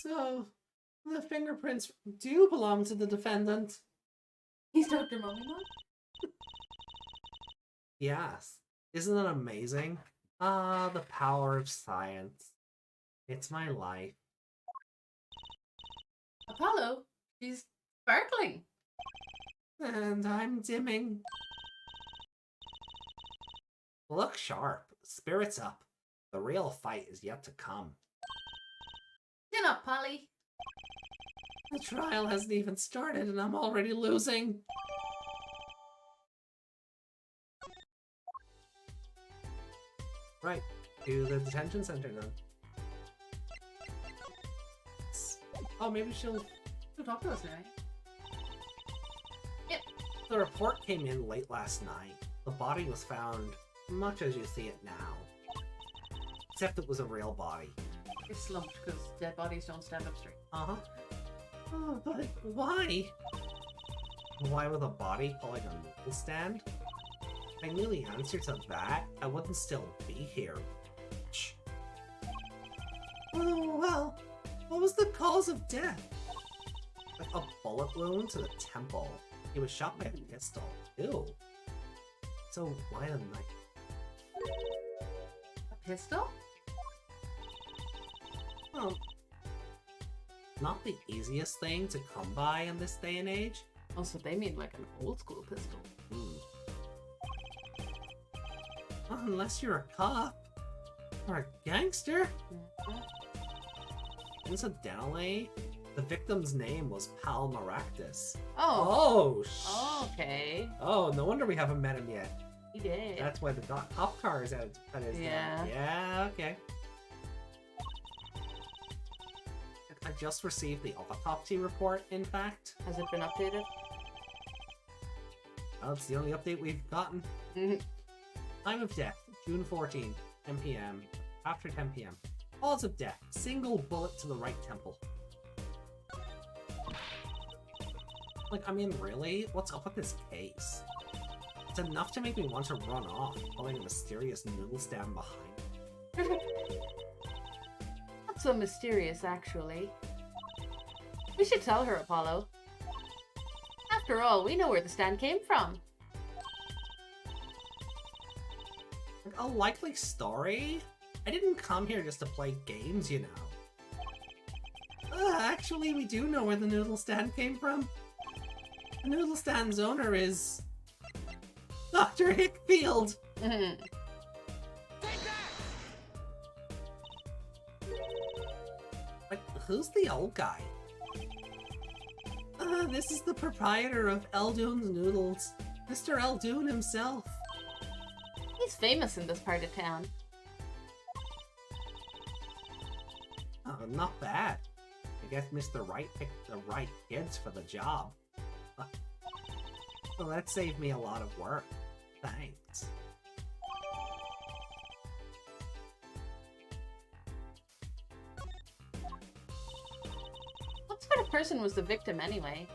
So, the fingerprints do belong to the defendant. He's Dr. Mummymon? Yes. Isn't that amazing? Ah, the power of science. It's my life. Apollo? She's sparkling. And I'm dimming. Look sharp. Spirits up. The real fight is yet to come. Chin up, Polly. The trial hasn't even started and I'm already losing. Right, to the detention center then. Oh, maybe she'll talk to us now. Yep. The report came in late last night. The body was found much as you see it now. Except it was a real body. They slumped because dead bodies don't stand up straight. Uh-huh. Oh, but why? Why with a body pulling a noodle stand? If I knew the answer to that, I wouldn't still be here. Shh. Oh, well, what was the cause of death? Like a bullet wound to the temple. He was shot by a pistol. Ew. So why a knife? A pistol? Well, not the easiest thing to come by in this day and age. Also, they mean like an old school pistol. Unless you're a cop. Or a gangster. Incidentally, the victim's name was Pal Maractus. Oh. Oh, Okay. Oh, no wonder we haven't met him yet. He did. That's why the cop car is out at his Yeah. Yeah, okay. I just received the autopsy report, in fact. Has it been updated? Well, it's the only update we've gotten. Time of death, June 14, 10 p.m. After 10 p.m. Cause of death, single bullet to the right temple. Like, I mean, really? What's up with this case? It's enough to make me want to run off, pulling a mysterious noodle stand behind. Not so mysterious, actually. We should tell her, Apollo. After all, we know where the stand came from. Like, a likely story? I didn't come here just to play games, you know. Actually, we do know where the noodle stand came from. The noodle stand's owner is... Dr. Hickfield! Like, who's the old guy? This is the proprietor of Eldoon's Noodles, Mr. Eldoon himself. He's famous in this part of town. Oh, not bad. I guess Mr. Wright picked the right kids for the job. Well, that saved me a lot of work. Thanks. What sort of person was the victim, anyway?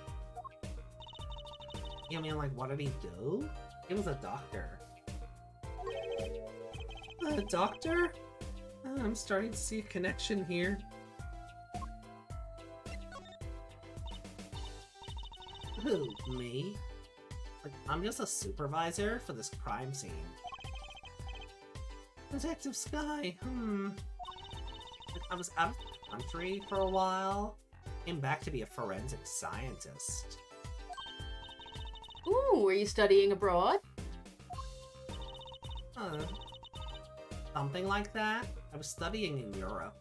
You mean, like, what did he do? He was a doctor. A doctor? I'm starting to see a connection here. Who, me? Like, I'm just a supervisor for this crime scene. Detective Sky, I was out of the country for a while. Came back to be a forensic scientist. Ooh, were you studying abroad? Something like that. I was studying in Europe.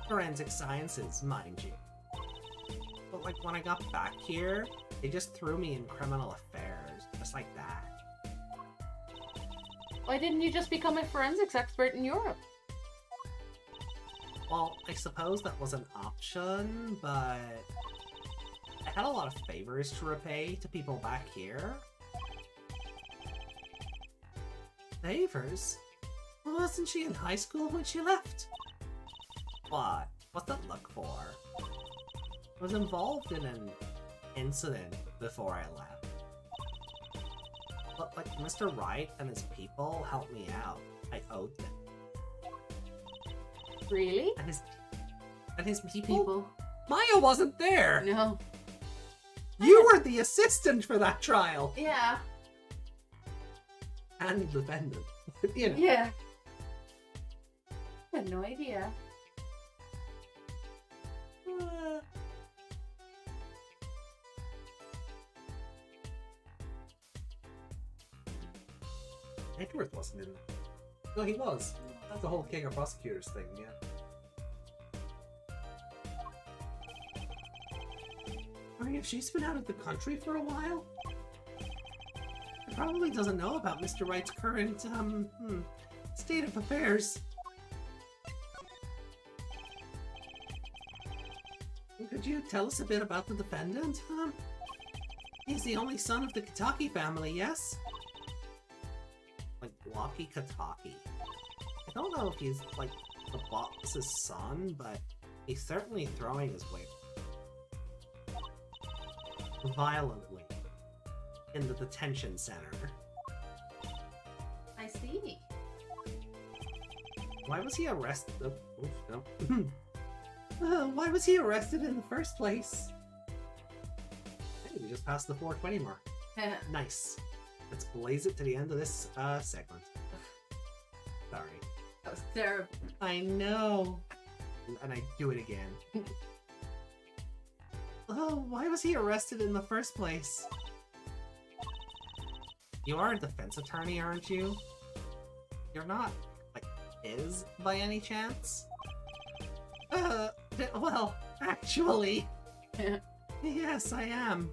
Forensic sciences, mind you. But like when I got back here, they just threw me in criminal affairs, just like that. Why didn't you just become a forensics expert in Europe? Well, I suppose that was an option, but I had a lot of favors to repay to people back here. Favors? Wasn't she in high school when she left? What? What's that look for? I was involved in an incident before I left. But like Mr. Wright and his people helped me out. I owed them. Really? And his people? Maya wasn't there! No. You were the assistant for that trial! Yeah. And the defendant. You know. Yeah. I had no idea. Edward wasn't in it. No, he was. That's the whole King of Prosecutors thing, yeah. Maria, she's been out of the country for a while. She probably doesn't know about Mr. Wright's current, state of affairs. Could you tell us a bit about the defendant? He's the only son of the Kataki family, yes? Like, Lachicavaga. I don't know if he's, like, the boss's son, but he's certainly throwing his weight violently in the detention center. I see. Why was he arrested? Oh, no. Why was he arrested in the first place? Hey, we just passed the 420 mark. Nice. Let's blaze it to the end of this segment. Sorry. That was terrible. I know. And I do it again. Oh, why was he arrested in the first place? You are a defense attorney, aren't you? You're not, like, his by any chance? Well, actually... Yes, I am.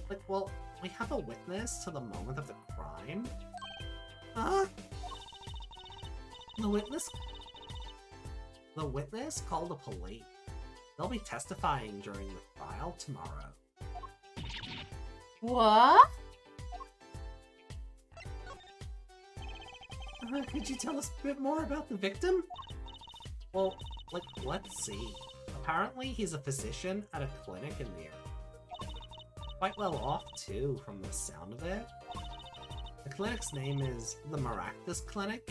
Like, well, we have a witness to the moment of the crime? Huh? The witness called the police. They'll be testifying during the trial tomorrow. What? Could you tell us a bit more about the victim? Well, like, let's see. Apparently he's a physician at a clinic in the area. Quite well off, too, from the sound of it. The clinic's name is the Maractus Clinic.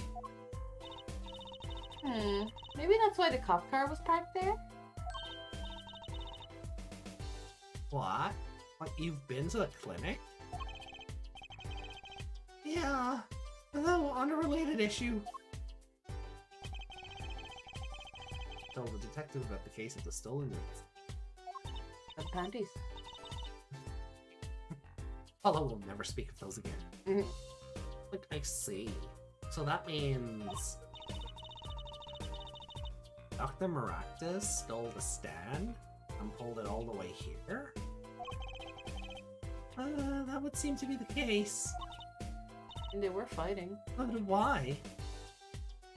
Maybe that's why the cop car was parked there? What? What, you've been to the clinic? Yeah, though on a related issue. Told the detective about the case of the stolen goods. And panties. Although we'll never speak of those again. Like, I see. So that means... Dr. Maractus stole the stand and pulled it all the way here? That would seem to be the case. And they were fighting. But why?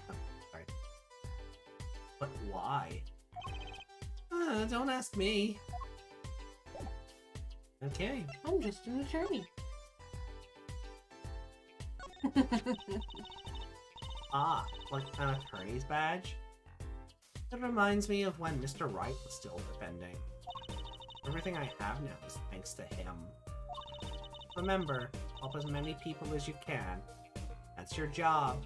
Oh, sorry. But why? Don't ask me. Okay. I'm just an attorney. Ah, like an attorney's badge? It reminds me of when Mr. Wright was still defending. Everything I have now is thanks to him. Remember, help as many people as you can. That's your job.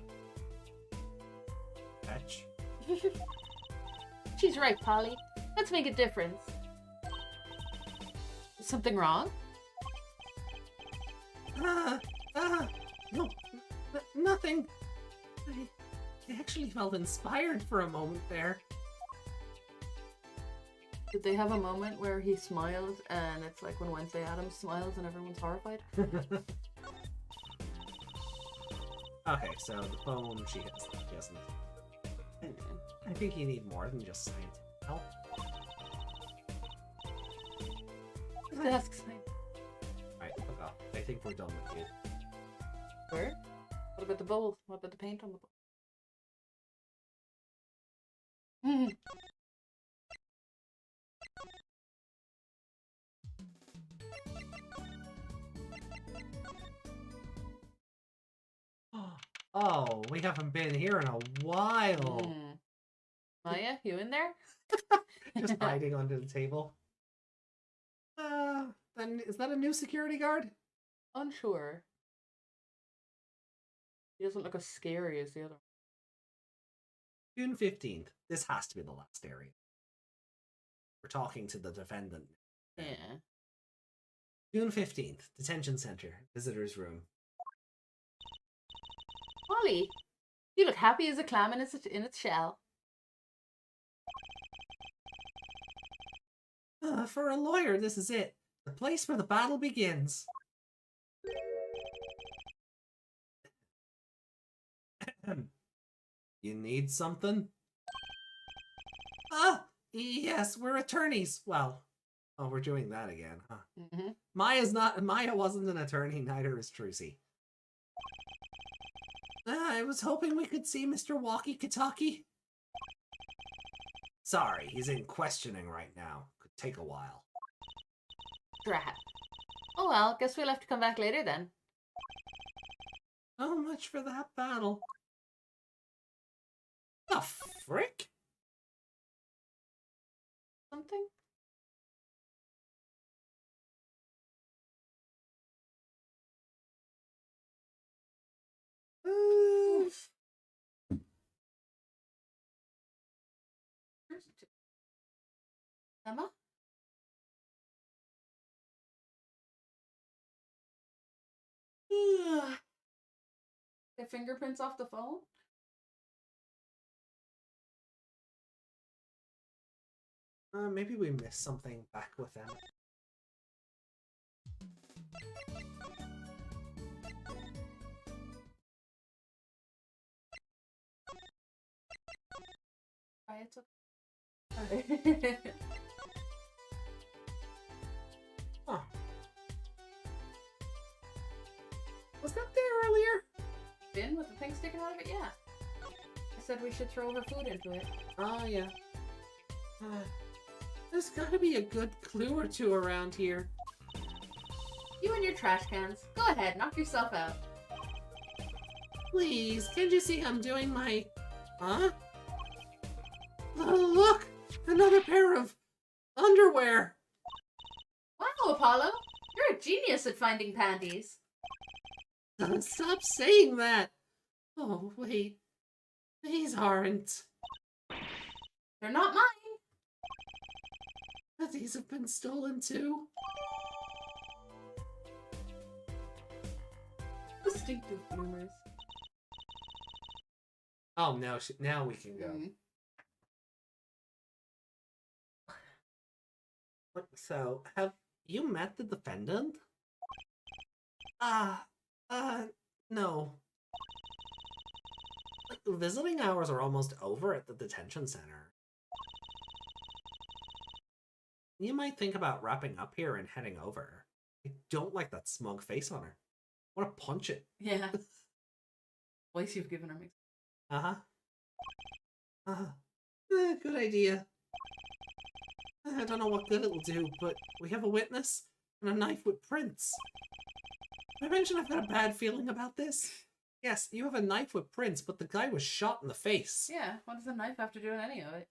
Fetch. She's right, Polly. Let's make a difference. Is something wrong? No, nothing. I actually felt inspired for a moment there. Did they have a moment where he smiled and it's like when Wednesday Addams smiles and everyone's horrified? Okay, so the phone she hasn't. I think you need more than just scientific help. The desk sign. Alright, fuck off. I think we're done with you. Where? What about the bowl? What about the paint on the bowl? Oh, we haven't been here in a while. Maya, you in there? Just hiding under the table. Then is that a new security guard? Unsure. He doesn't look as scary as the other. June 15th. This has to be the last area. We're talking to the defendant. Yeah. June 15th. Detention center. Visitor's room. Polly, you look happy as a clam in its shell. For a lawyer, this is it. The place where the battle begins. You need something? Ah, yes, we're attorneys. Well, oh, we're doing that again, huh? Maya wasn't an attorney, neither is Trucy. I was hoping we could see Mr. Walkie-Talkie. Sorry, he's in questioning right now. Could take a while. Drat. Oh well, guess we'll have to come back later then. So much for that battle. frick? Something? Emma? The fingerprints off the phone? Maybe we missed something back with them. It's okay. Huh. Was that there earlier? Bin with the thing sticking out of it? Yeah. I said we should throw her food into it. Oh, yeah. There's gotta be a good clue or two around here. You and your trash cans. Go ahead, knock yourself out. Please, can't you see I'm doing my... Huh? Oh, look! Another pair of underwear! Wow, Apollo! You're a genius at finding panties. Stop saying that! Oh, wait. These aren't. They're not mine. These have been stolen too. Distinctive rumors. Oh, now we can go. So, have you met the defendant? No. Like, visiting hours are almost over at the detention center. You might think about wrapping up here and heading over. I don't like that smug face on her. I want to punch it. Yeah. Voice you've given her makes. Good idea. I don't know what good it'll do, but we have a witness and a knife with prints. Did I mention I've got a bad feeling about this? Yes, you have a knife with prints, but the guy was shot in the face. Yeah, what does the knife have to do with any of it?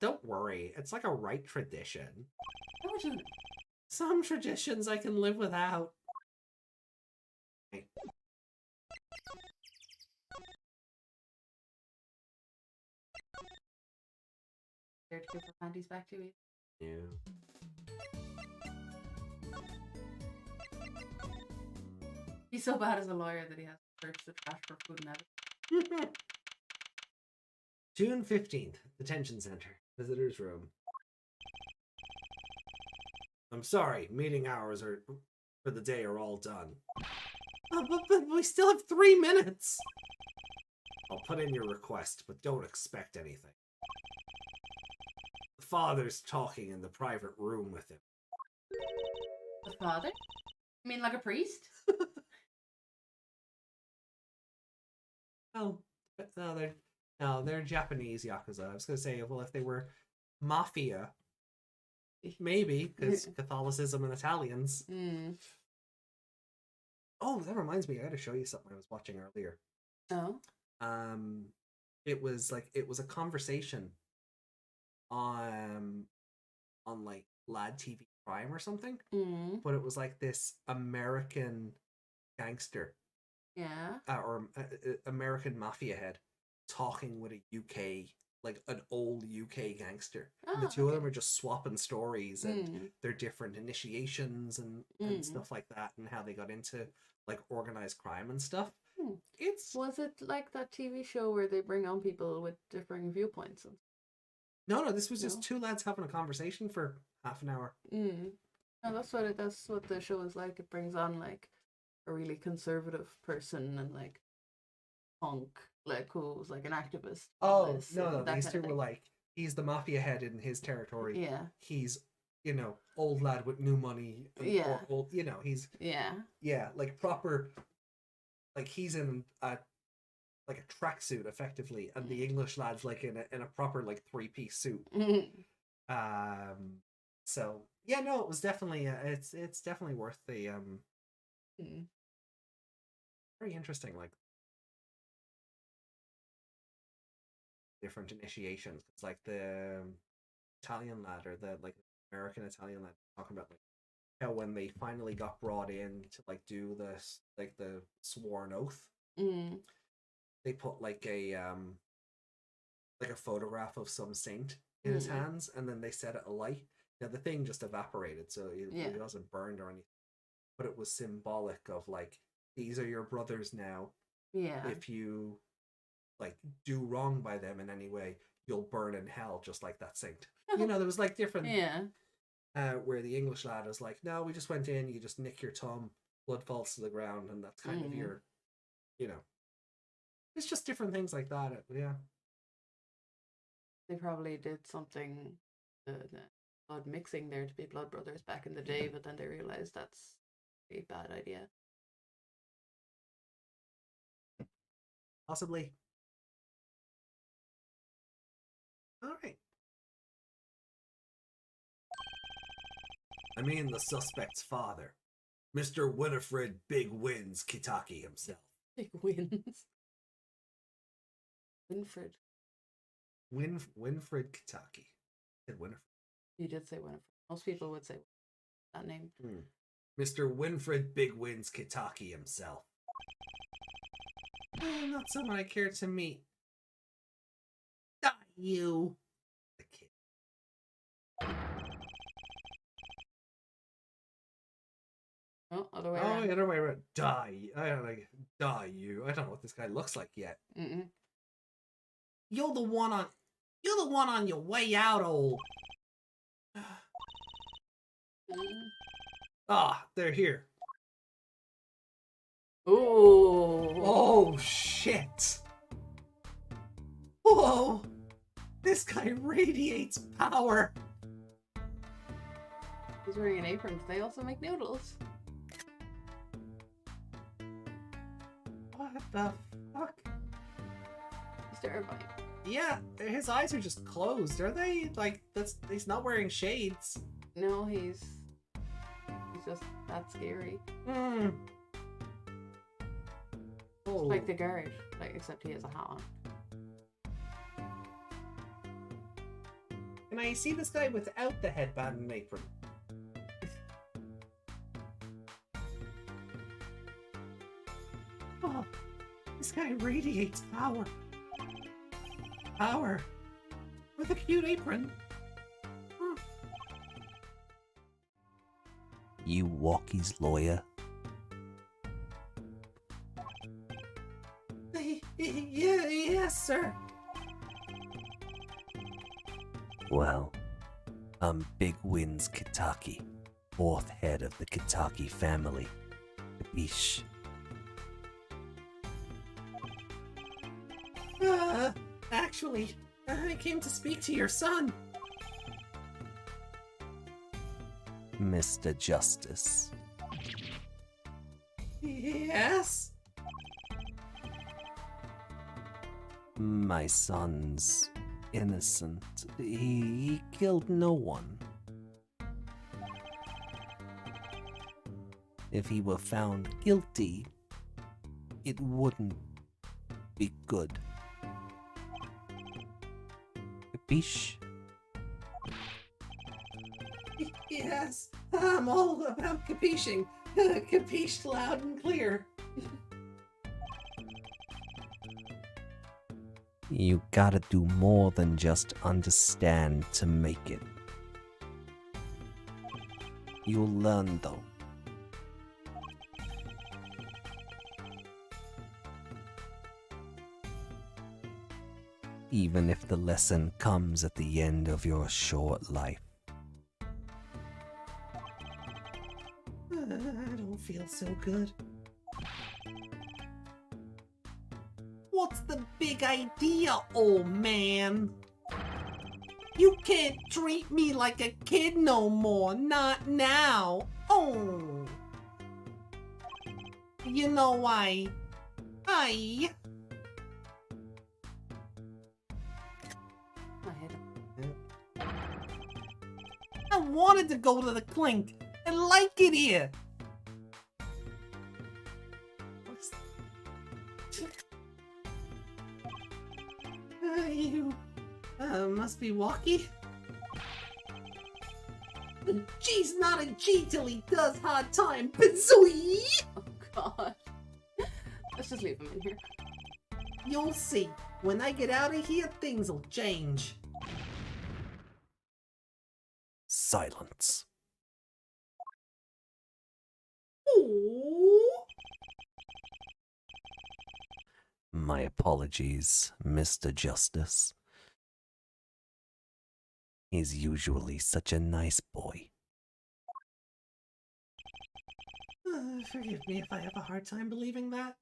Don't worry, it's like a right tradition. How would you know? Some traditions I can live without. Hey. There to give her panties back to you? Yeah. He's so bad as a lawyer that he has to search the trash for food and evidence. June 15th, Detention Center, Visitor's Room. I'm sorry, meeting hours for the day are all done. But we still have 3 minutes! I'll put in your request, but don't expect anything. The father's talking in the private room with him. The father? You mean like a priest? Oh, no, they're Japanese Yakuza. I was going to say, well, if they were mafia, maybe, because Catholicism and Italians. Oh, that reminds me, I got to show you something I was watching earlier. Oh? It was a conversation on like Lad TV Prime or something, but it was like this American gangster. Yeah. Or American mafia head talking with a UK, like an old UK gangster. And the two of them are just swapping stories and their different initiations and stuff like that, and how they got into like organized crime and stuff. Was it like that TV show where they bring on people with differing viewpoints? No, this was just two lads having a conversation for half an hour. No, that's what the show is like. It brings on like a really conservative person and like punk, like who's like an activist. Oh no, these two were like, he's the mafia head in his territory. Yeah. He's, old lad with new money. Yeah. Or old, he's like proper, like he's in a tracksuit effectively, and the English lad's like in a proper like 3-piece suit. So yeah, no, it was definitely it's definitely worth the very interesting. Like different initiations. It's like the Italian lad or the like American Italian lad talking about like how when they finally got brought in to like do this like the sworn oath, they put like a photograph of some saint in his hands, and then they set it alight. Now the thing just evaporated, so it wasn't burned or anything, but it was symbolic of like, these are your brothers now. Yeah. If you like do wrong by them in any way, you'll burn in hell just like that saint. You know, there was like different. Yeah. Where the English lad is like, no, we just went in, you just nick your thumb, blood falls to the ground, and that's kind of your, you know. It's just different things like that. Yeah. They probably did something, the blood mixing there to be blood brothers back in the day, but then they realized that's a bad idea. Possibly. All right. I mean, the suspect's father, Mr. Winifred Big Wins Kitaki himself. Big wins. Winfred. Winfred Kitaki. Said Winifred. You did say Winifred. Most people would say that name. Mr. Winfred Big Wins Kitaki himself. Oh, not someone I care to meet. Die, you. The kid. Oh, other way around. Oh, other way around. Die. I don't like die, you. I don't know what this guy looks like yet. You're the one on your way out, old. Ah, they're here. Oh, shit. Whoa. This guy radiates power. He's wearing an apron. They also make noodles. What the fuck? He's terrifying. Yeah, his eyes are just closed. Are they? Like, he's not wearing shades. No, he's just that scary. Oh. Like the guard, except he has a hat on. Can I see this guy without the headband and apron? Oh, this guy radiates power. Power. With a cute apron. You Walkie's lawyer? Yes, sir. Well, I'm Big Wins Kitaki, fourth head of the Kitaki family. Capiche? Actually, I came to speak to your son. Mr. Justice. Yes? My son's innocent. He killed no one. If he were found guilty, it wouldn't be good. Capiche? Yes, I'm all about capiching. Capiche loud and clear. You gotta do more than just understand to make it. You'll learn though. Even if the lesson comes at the end of your short life. I don't feel so good. What's the big idea, old man? You can't treat me like a kid no more, not now. Oh. You know, I wanted to go to the clink. I like it here. You must be Walkie? The G's not a G till he does hard time. Bazooey! Oh god. Let's just leave him in here. You'll see. When I get out of here, things will change. Silence. Ooh. My apologies, Mr. Justice. He's usually such a nice boy. Forgive me if I have a hard time believing that.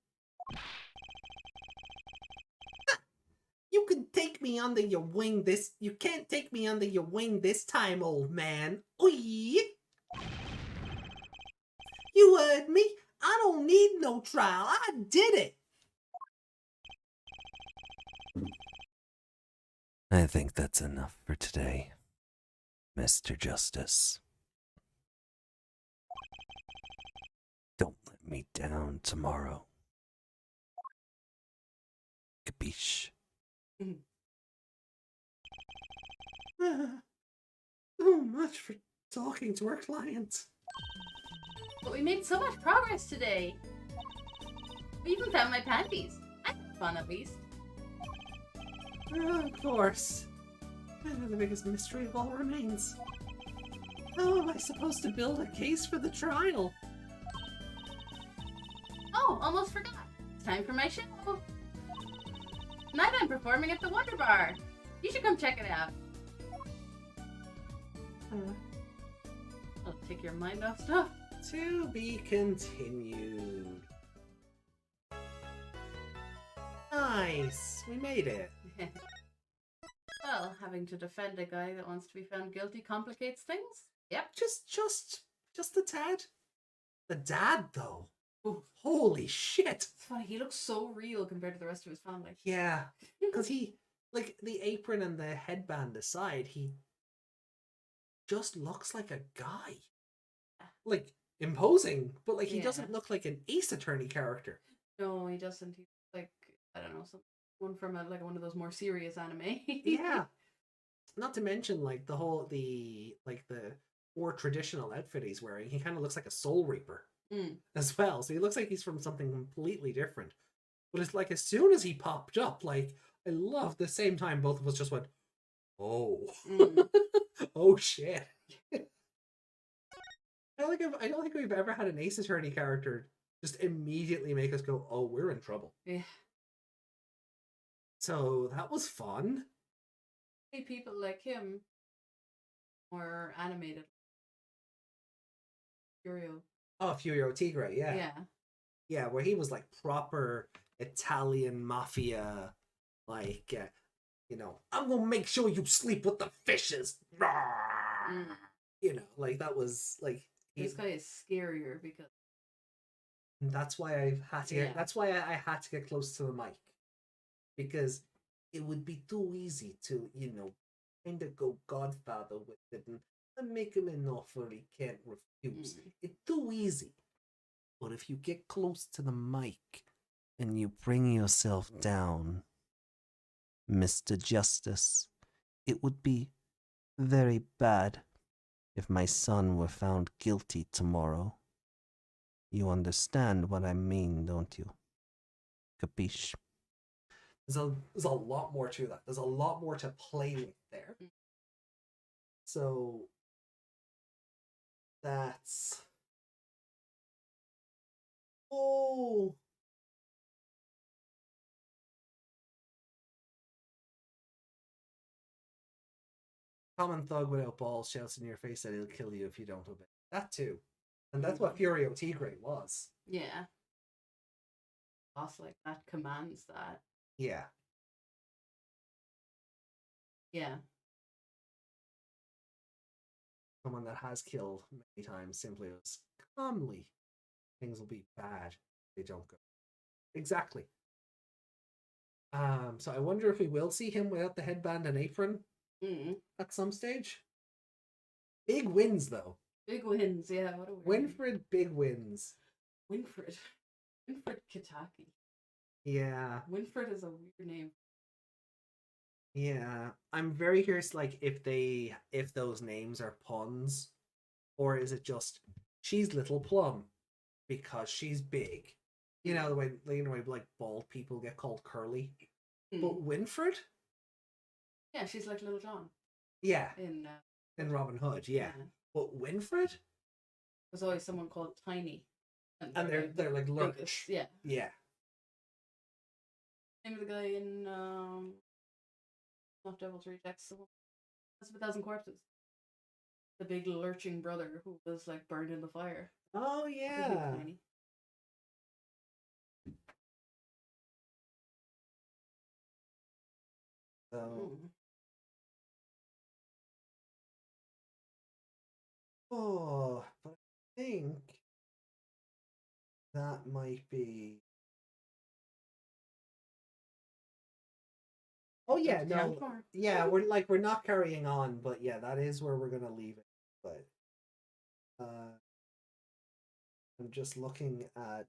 You can take me under your wing you can't take me under your wing this time, old man. Oi! You heard me. I don't need no trial. I did it. I think that's enough for today, Mr. Justice. Don't let me down tomorrow. Capiche? So much for talking to our clients. But we made so much progress today. We even found my panties. I had fun at least. Of course. The biggest mystery of all remains. How am I supposed to build a case for the trial? Oh, almost forgot. It's time for my show. Tonight I'm performing at the Wonder Bar. You should come check it out. I'll take your mind off stuff. To be continued. Nice. We made it. Well, having to defend a guy that wants to be found guilty complicates things. Yep. Just the tad. The dad, though. Oh, holy shit. It's funny, he looks so real compared to the rest of his family. Yeah. Because he, like, the apron and the headband aside, he just looks like a guy. Like, imposing, but, like, he doesn't look like an Ace Attorney character. No, he doesn't. He's like, I don't know, one from one of those more serious anime. Yeah. Not to mention, like, the more traditional outfit he's wearing. He kind of looks like a Soul Reaper as well. So he looks like he's from something completely different. But it's like, as soon as he popped up, like, I love the same time both of us just went, oh. Oh, shit. I don't think we've ever had an Ace Attorney character just immediately make us go, oh, we're in trouble. Yeah. So that was fun. People like him were animated. Furio. Oh, Furio Tigre, yeah. Yeah. Yeah, where he was like proper Italian mafia, like, I'm gonna make sure you sleep with the fishes. Like that was like. This guy is scarier because. That's why I had to get. That's why I had to get close to the mic, because it would be too easy to kind of go Godfather with it and make him an offer he can't refuse. It's too easy. But if you get close to the mic and you bring yourself down, Mr. Justice, it would be very bad if my son were found guilty tomorrow. You understand what I mean, don't you? Capiche? There's a lot more to that. There's a lot more to play with there. So that's... Oh! Common thug without balls shouts in your face that he'll kill you if you don't obey. That too. And that's what Furio Tigre was. Yeah. Boss like that commands that. Yeah. Yeah. Someone that has killed many times simply was calmly. Things will be bad if they don't go. Exactly. So I wonder if we will see him without the headband and apron at some stage. Big wins, though. Big wins, yeah. What a weird Winfred, big wins. Winfred Kitaki. Yeah. Winfred is a weird name. Yeah, I'm very curious, like if those names are puns, or is it just she's Little Plum because she's big. The way like bald people get called curly. But Winfred? Yeah, she's like Little John. Yeah. In Robin Hood, yeah. But Winfred? There's always someone called Tiny. And they're like Lurch. Yeah. Yeah. Name of the guy in not Devil's Rejects, the one that's a thousand corpses. The big lurching brother who was like burned in the fire. Oh yeah. Tiny. So oh, but I think that might be. Oh yeah, no, yeah, we're not carrying on, but yeah, that is where we're gonna leave it. But I'm just looking at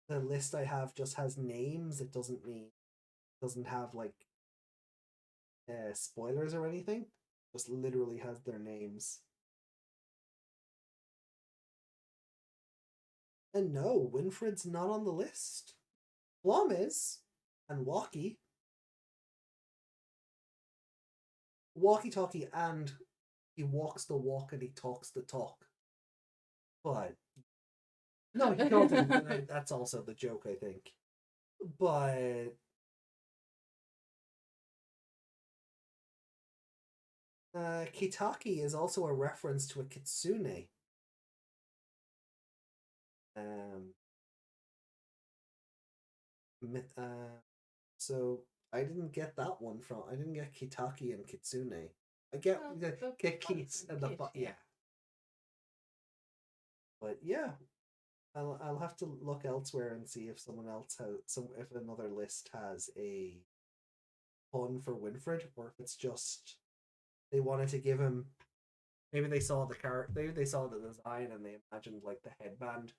the list I have. Just has names. It doesn't have like spoilers or anything. Just literally has their names. And no, Winfred's not on the list. Plum is, and Walkie talkie, and he walks the walk and he talks the talk. But no, he don't. That's also the joke, I think. But Kitaki is also a reference to a kitsune. So I didn't get that one from. I didn't get Kitaki and kitsune. I get Kits and the yeah. But yeah, I'll have to look elsewhere and see if someone else has if another list has a pun for Winfred, or if it's just they wanted to give him. Maybe they saw the maybe they saw the design and they imagined like the headband.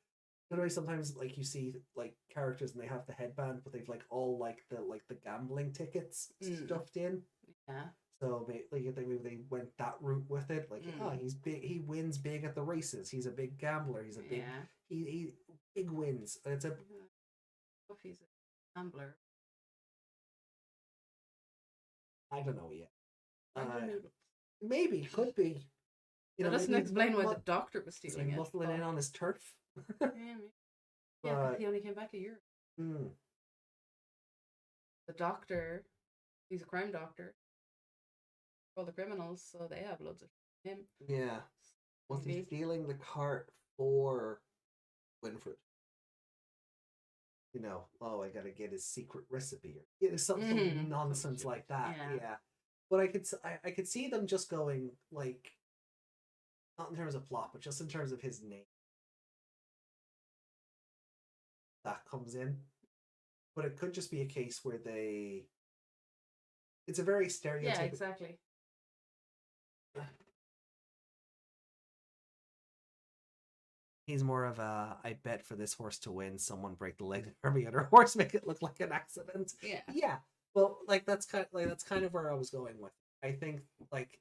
Anyway, sometimes like you see like characters and they have the headband, but they've like all like the gambling tickets stuffed in. Yeah. So maybe they went that route with it. Like, he's big. He wins big at the races. He's a big gambler. He's a big. He big wins. It's a. If he's a gambler. I don't know yet. Maybe could be. That doesn't explain why the doctor was stealing it. Muscling in on his turf. Yeah, because he only came back a year. The doctor, he's a crime doctor. All the criminals, so they have loads of him. Yeah. Was he stealing the cart for Winfred? I gotta get his secret recipe, or something nonsense like that. Yeah. But I could see them just going like, not in terms of plot, but just in terms of his name. That comes in, but it could just be a case where it's a very stereotypical. Yeah, exactly. He's more of a, I bet for this horse to win, someone break the leg of every other horse, make it look like an accident. Yeah. Yeah. Well, that's kind of where I was going with. I think like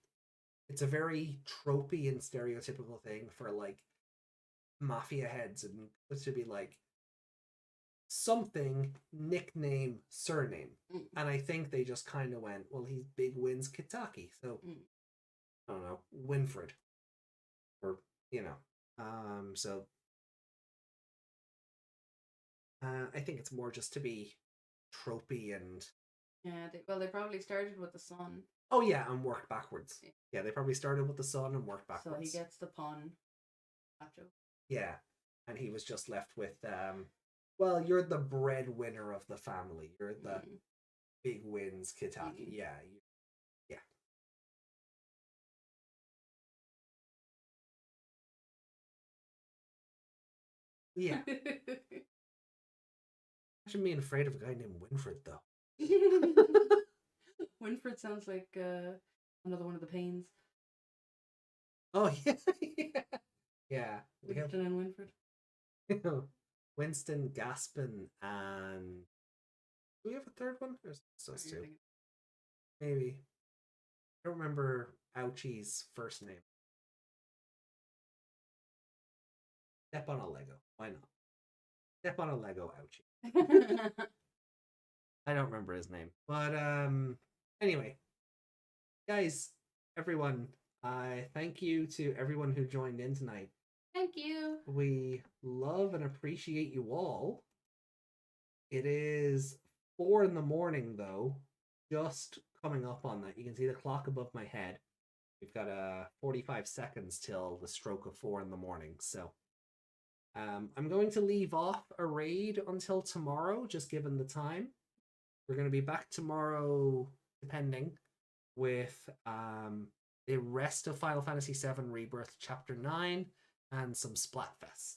it's a very tropey and stereotypical thing for like mafia heads and to be like something nickname surname, and I think they just kind of went, well, he's Big Wins Kitaki, so I don't know, Winfred, or so I think it's more just to be tropey and they probably started with the son. Oh yeah, and worked backwards. Yeah, they probably started with the son and worked backwards. So he gets the pun. Yeah, and he was just left with well, you're the breadwinner of the family. You're the Big Wins Kitaki. Yeah. Yeah. Imagine being afraid of a guy named Winfred, though. Winfred sounds like another one of the Pains. Oh, yeah. Yeah. Winston and Winfred. Winston, Gaspin, and Do we have a third one? There's those two. Thinking- Maybe. I don't remember Ouchie's first name. Step on a Lego. Why not? Step on a Lego Ouchie. I don't remember his name. But anyway. Guys, everyone, I thank you to everyone who joined in tonight. Thank you. We love and appreciate you all. It is 4 in the morning though. Just coming up on that. You can see the clock above my head. We've got 45 seconds till the stroke of 4 in the morning. So I'm going to leave off a raid until tomorrow, just given the time. We're going to be back tomorrow, depending, with the rest of Final Fantasy VII Rebirth Chapter 9 and some Splatfest.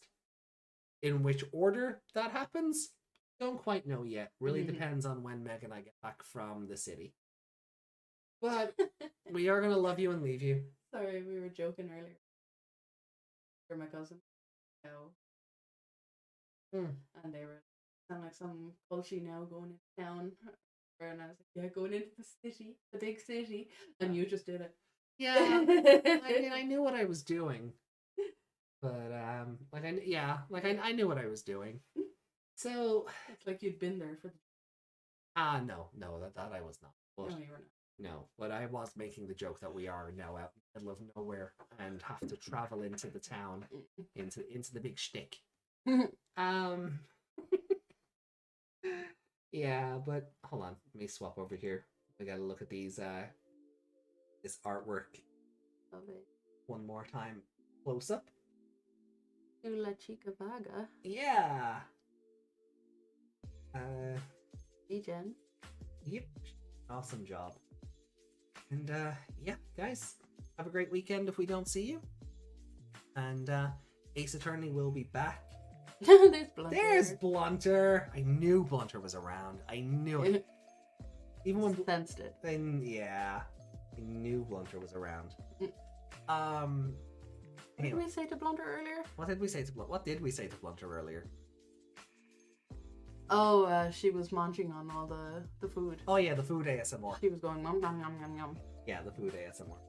In which order that happens, don't quite know yet. Really depends on when Meg and I get back from the city. But we are going to love you and leave you. Sorry, we were joking earlier. For my cousin. No. And they were sound like some culture now going into town. And I was like, yeah, going into the city, the big city. And you just did it. Yeah, I mean, I knew what I was doing. But, I knew what I was doing. So, It's like you'd been there for the... no, that I was not. But, No, you were not. no, but I was making the joke that we are now out in the middle of nowhere and have to travel into the town, into the big shtick. Yeah, but hold on, let me swap over here. We gotta look at these this artwork Love it. one more time, close up. To Lachicavaga. Yeah. VGen. Yep. Awesome job. And yeah, guys, have a great weekend if we don't see you. And Ace Attorney will be back. There's Blunter. There's Blunter. I knew Blunter was around. I knew it. Even when Sensed it. yeah, I knew Blunter was around. What did we say to Blunter earlier? What did we say to Blunter earlier? Oh, she was munching on all the food. Oh yeah, the food ASMR. She was going yum yum yum yum yum. Yeah, the food ASMR.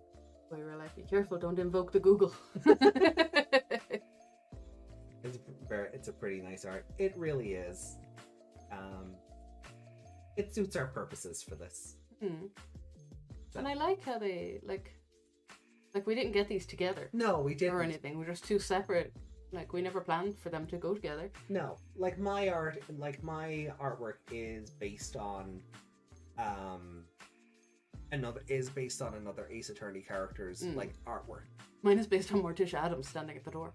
We were like, be careful, don't invoke the Google. It's a pretty nice art. It really is. It suits our purposes for this. And I like how they like we didn't get these together No, we didn't. or anything. We're just two separate. Like we never planned for them to go together. No, like my artwork is based on another Ace Attorney character's like artwork. Mine is based on Morticia Adams standing at the door.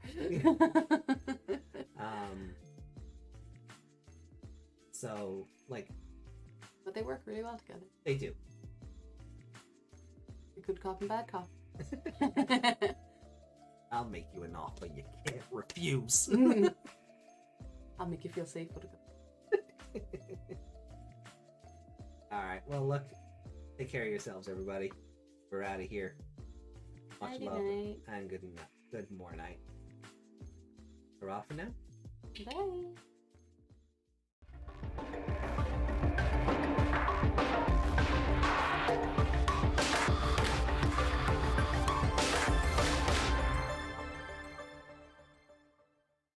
So like, But they work really well together. they do. A good cop and bad cop. I'll make you an offer you can't refuse. I'll make you feel safe with it. Alright, well look, take care of yourselves everybody. We're out of here. Much Good love night. and good morning. We're off for now. Bye.